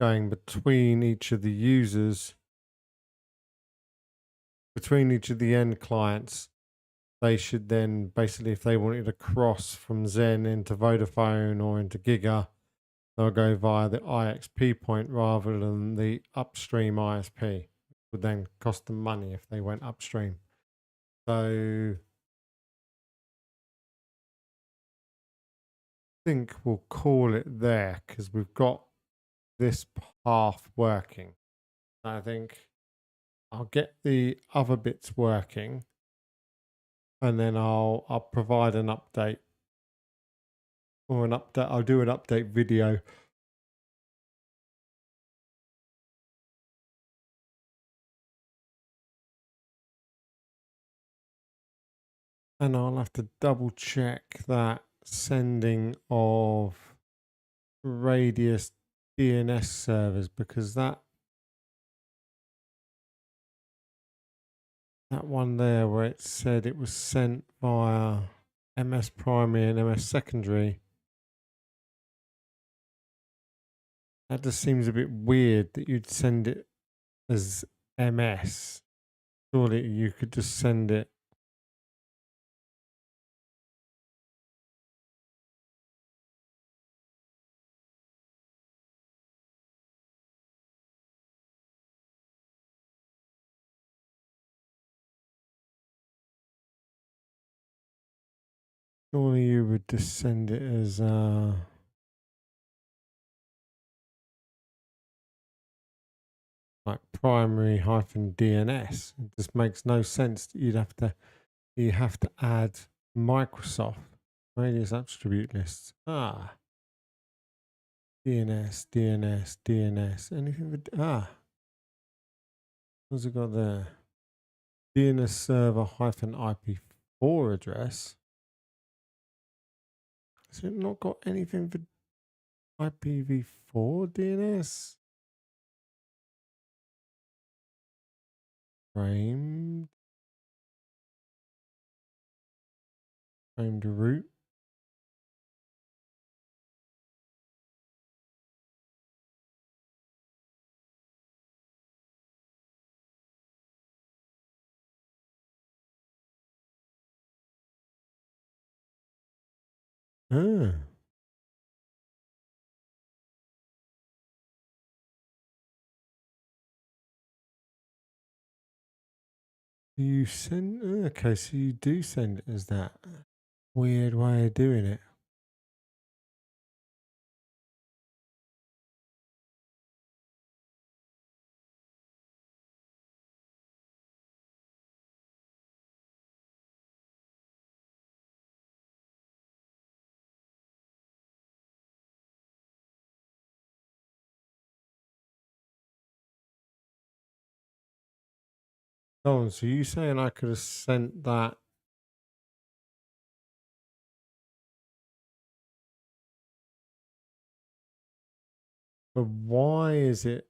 going between each of the users between each of the end clients, they should then basically, if they wanted to cross from Zen into Vodafone or into Giga, they'll go via the IXP point rather than the upstream ISP. It would then cost them money if they went upstream. So I think we'll call it there because we've got this path working. I think I'll get the other bits working and then I'll provide an update or an update. I'll do an update video. And I'll have to double check that sending of radius DNS servers because that one there where it said it was sent via MS primary and MS secondary, that just seems a bit weird that you'd send it as MS. Surely you could just send it. Surely you would just send it as like primary -DNS. It just makes no sense that you have to add Microsoft radius attribute lists. DNS, DNS, DNS. Anything with what's it got there? DNS server -IP4 address. Has it not got anything for IPv4 DNS? Framed root. You send okay, so you do send it as that. Weird way of doing it. Oh, so you saying I could have sent that? But why is it?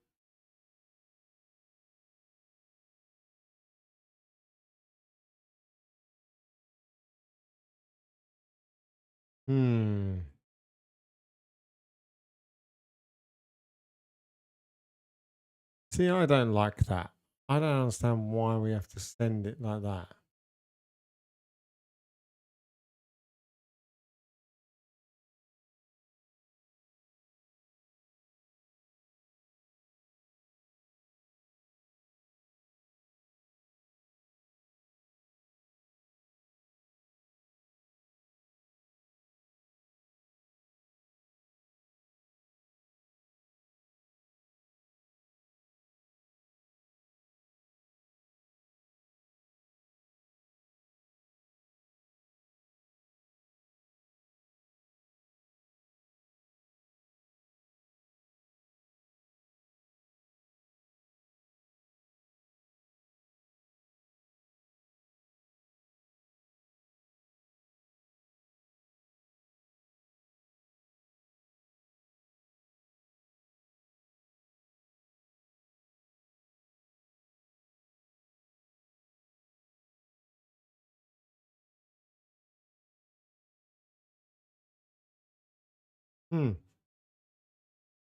See, I don't like that. I don't understand why we have to send it like that.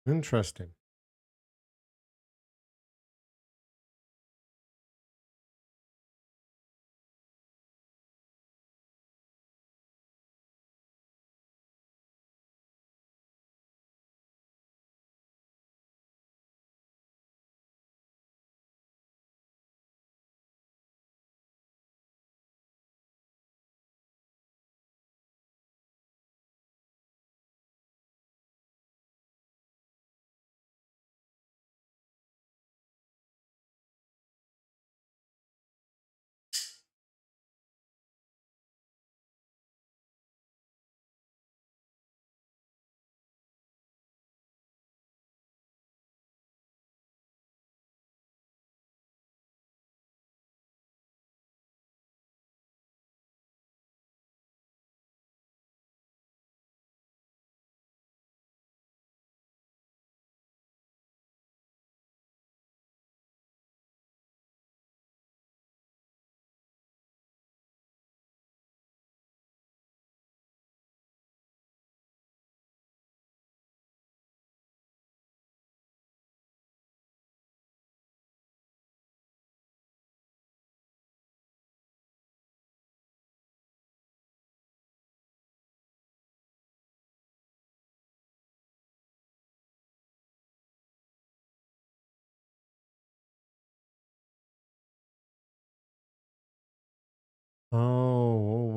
Interesting.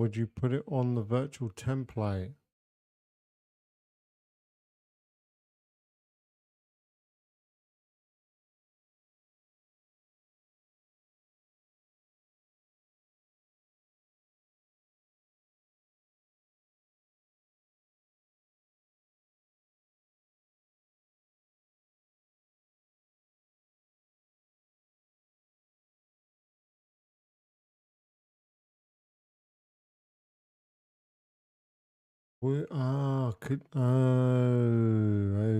would you put it on the virtual template?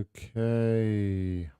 Okay.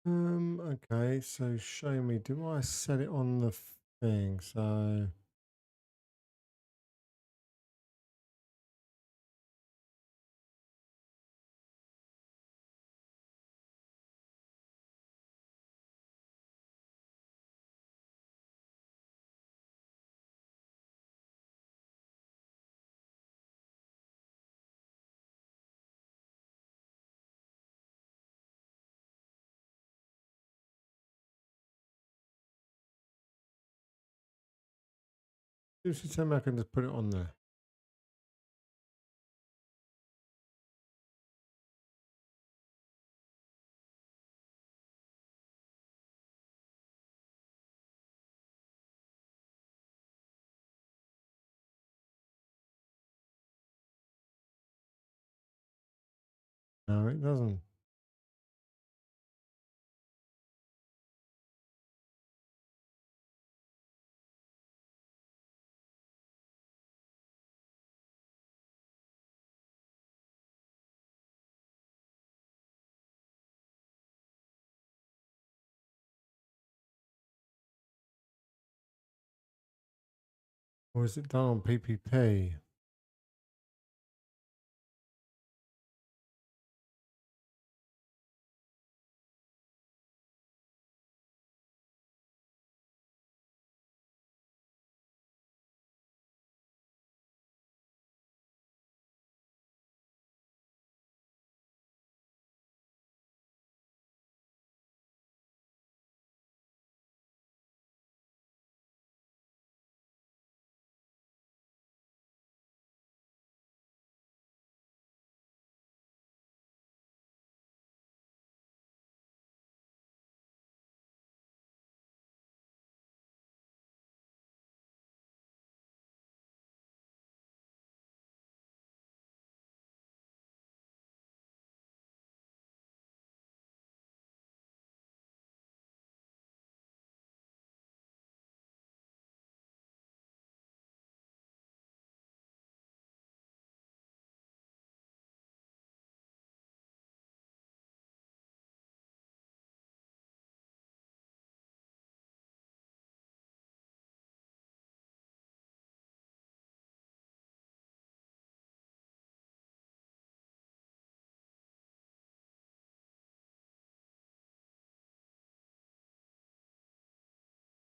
Okay, so show me, do I set it on the thing? So just tell me I can just put it on there. No, it doesn't. Or is it done on PPP?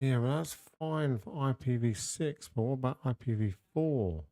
Yeah, well, that's fine for IPv6, but what about IPv4?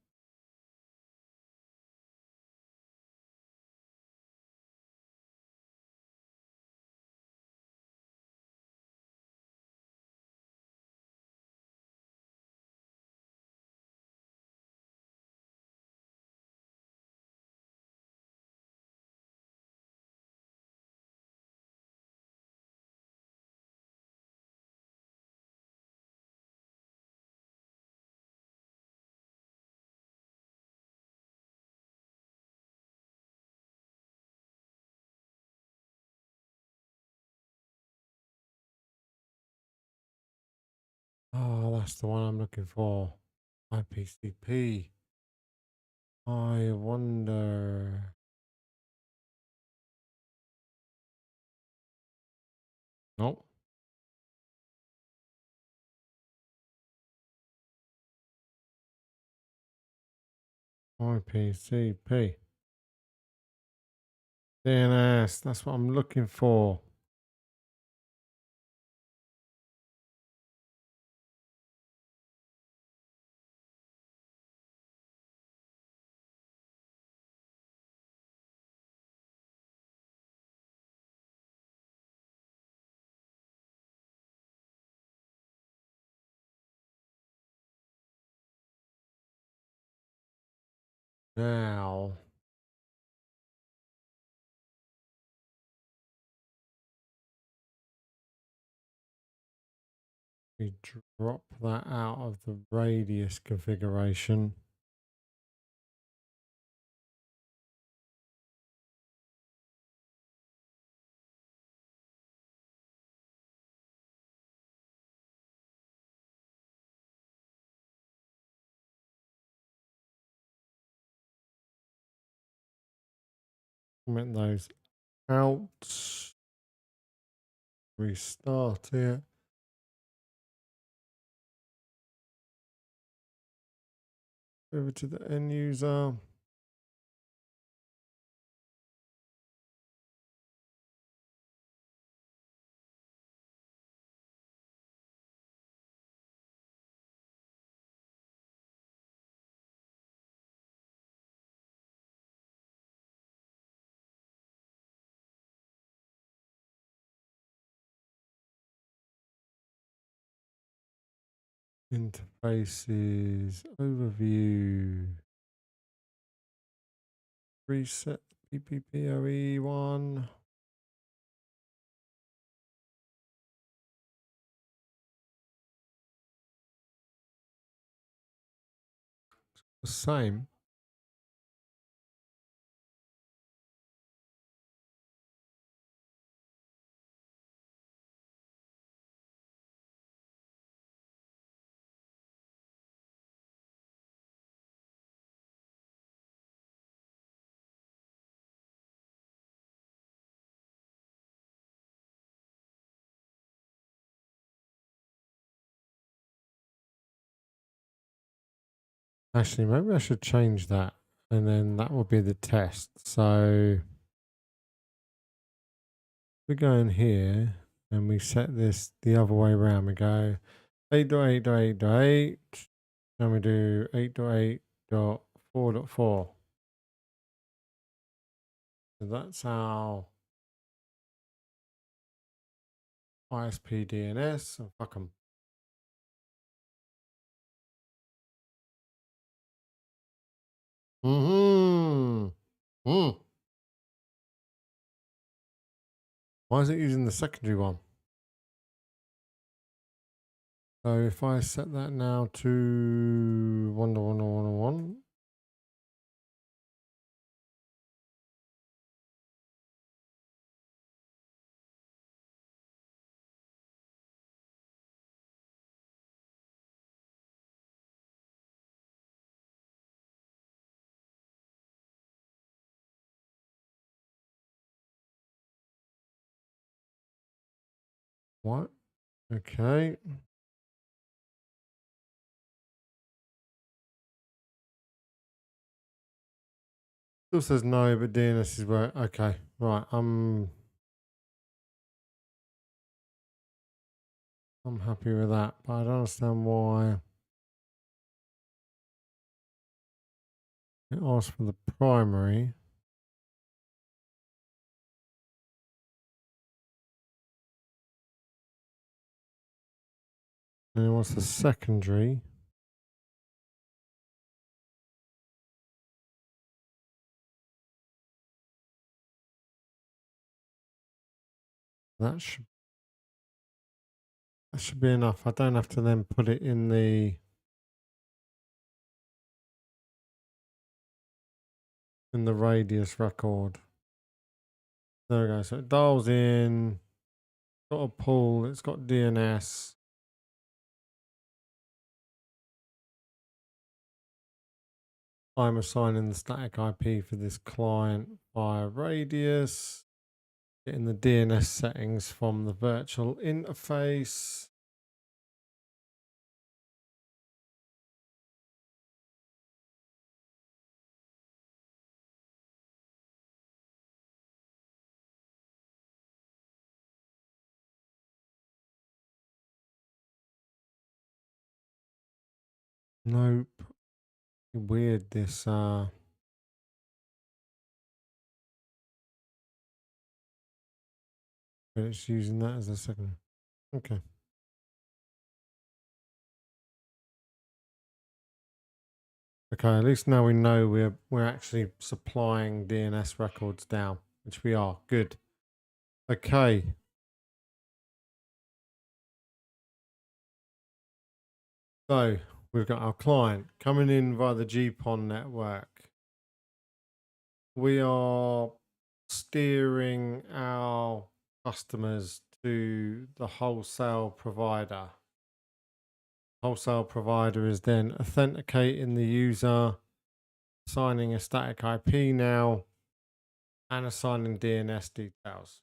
Oh, that's the one I'm looking for. IPCP. I wonder. Nope. IPCP. DNS. That's what I'm looking for. Now, we drop that out of the radius configuration. Comment those out. Restart it. Over to the end user. Interfaces, overview, reset PPPoE one. The same. Actually, maybe I should change that, and then that will be the test. So we go in here and we set this the other way around. We go 8.8.8.8, and we do 8.8.4.4. So that's our ISP DNS. Oh, fuck 'em. Why is it using the secondary one? So if I set that now to 1.1.1.1, what? Okay. Still says no, but DNS is where. Okay, right. I'm happy with that, but I don't understand why it asks for the primary. And it wants the secondary. That should be enough. I don't have to then put it in the radius record. There we go. So it dials in. Got a pull. It's got DNS. I'm assigning the static IP for this client via radius, getting the DNS settings from the virtual interface. Nope. Weird this but it's using that as a second. Okay. Okay, at least now we know we're actually supplying DNS records down, which we are. Good. Okay. So we've got our client coming in via the GPON network. We are steering our customers to the wholesale provider. Wholesale provider is then authenticating the user, assigning a static IP now, and assigning DNS details.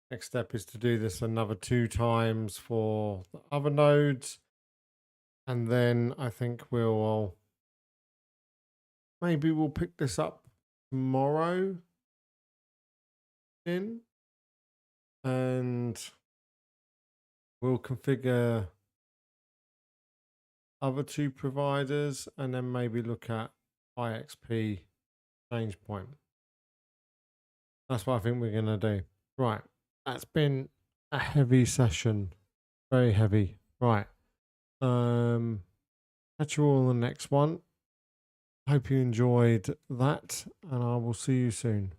Next step is to do this another 2 times for the other nodes. And then I think maybe we'll pick this up tomorrow and we'll configure other 2 providers and then maybe look at IXP change point. That's what I think we're going to do. Right. That's been a heavy session. Very heavy. Right. Catch you all on the next one. Hope you enjoyed that and I will see you soon.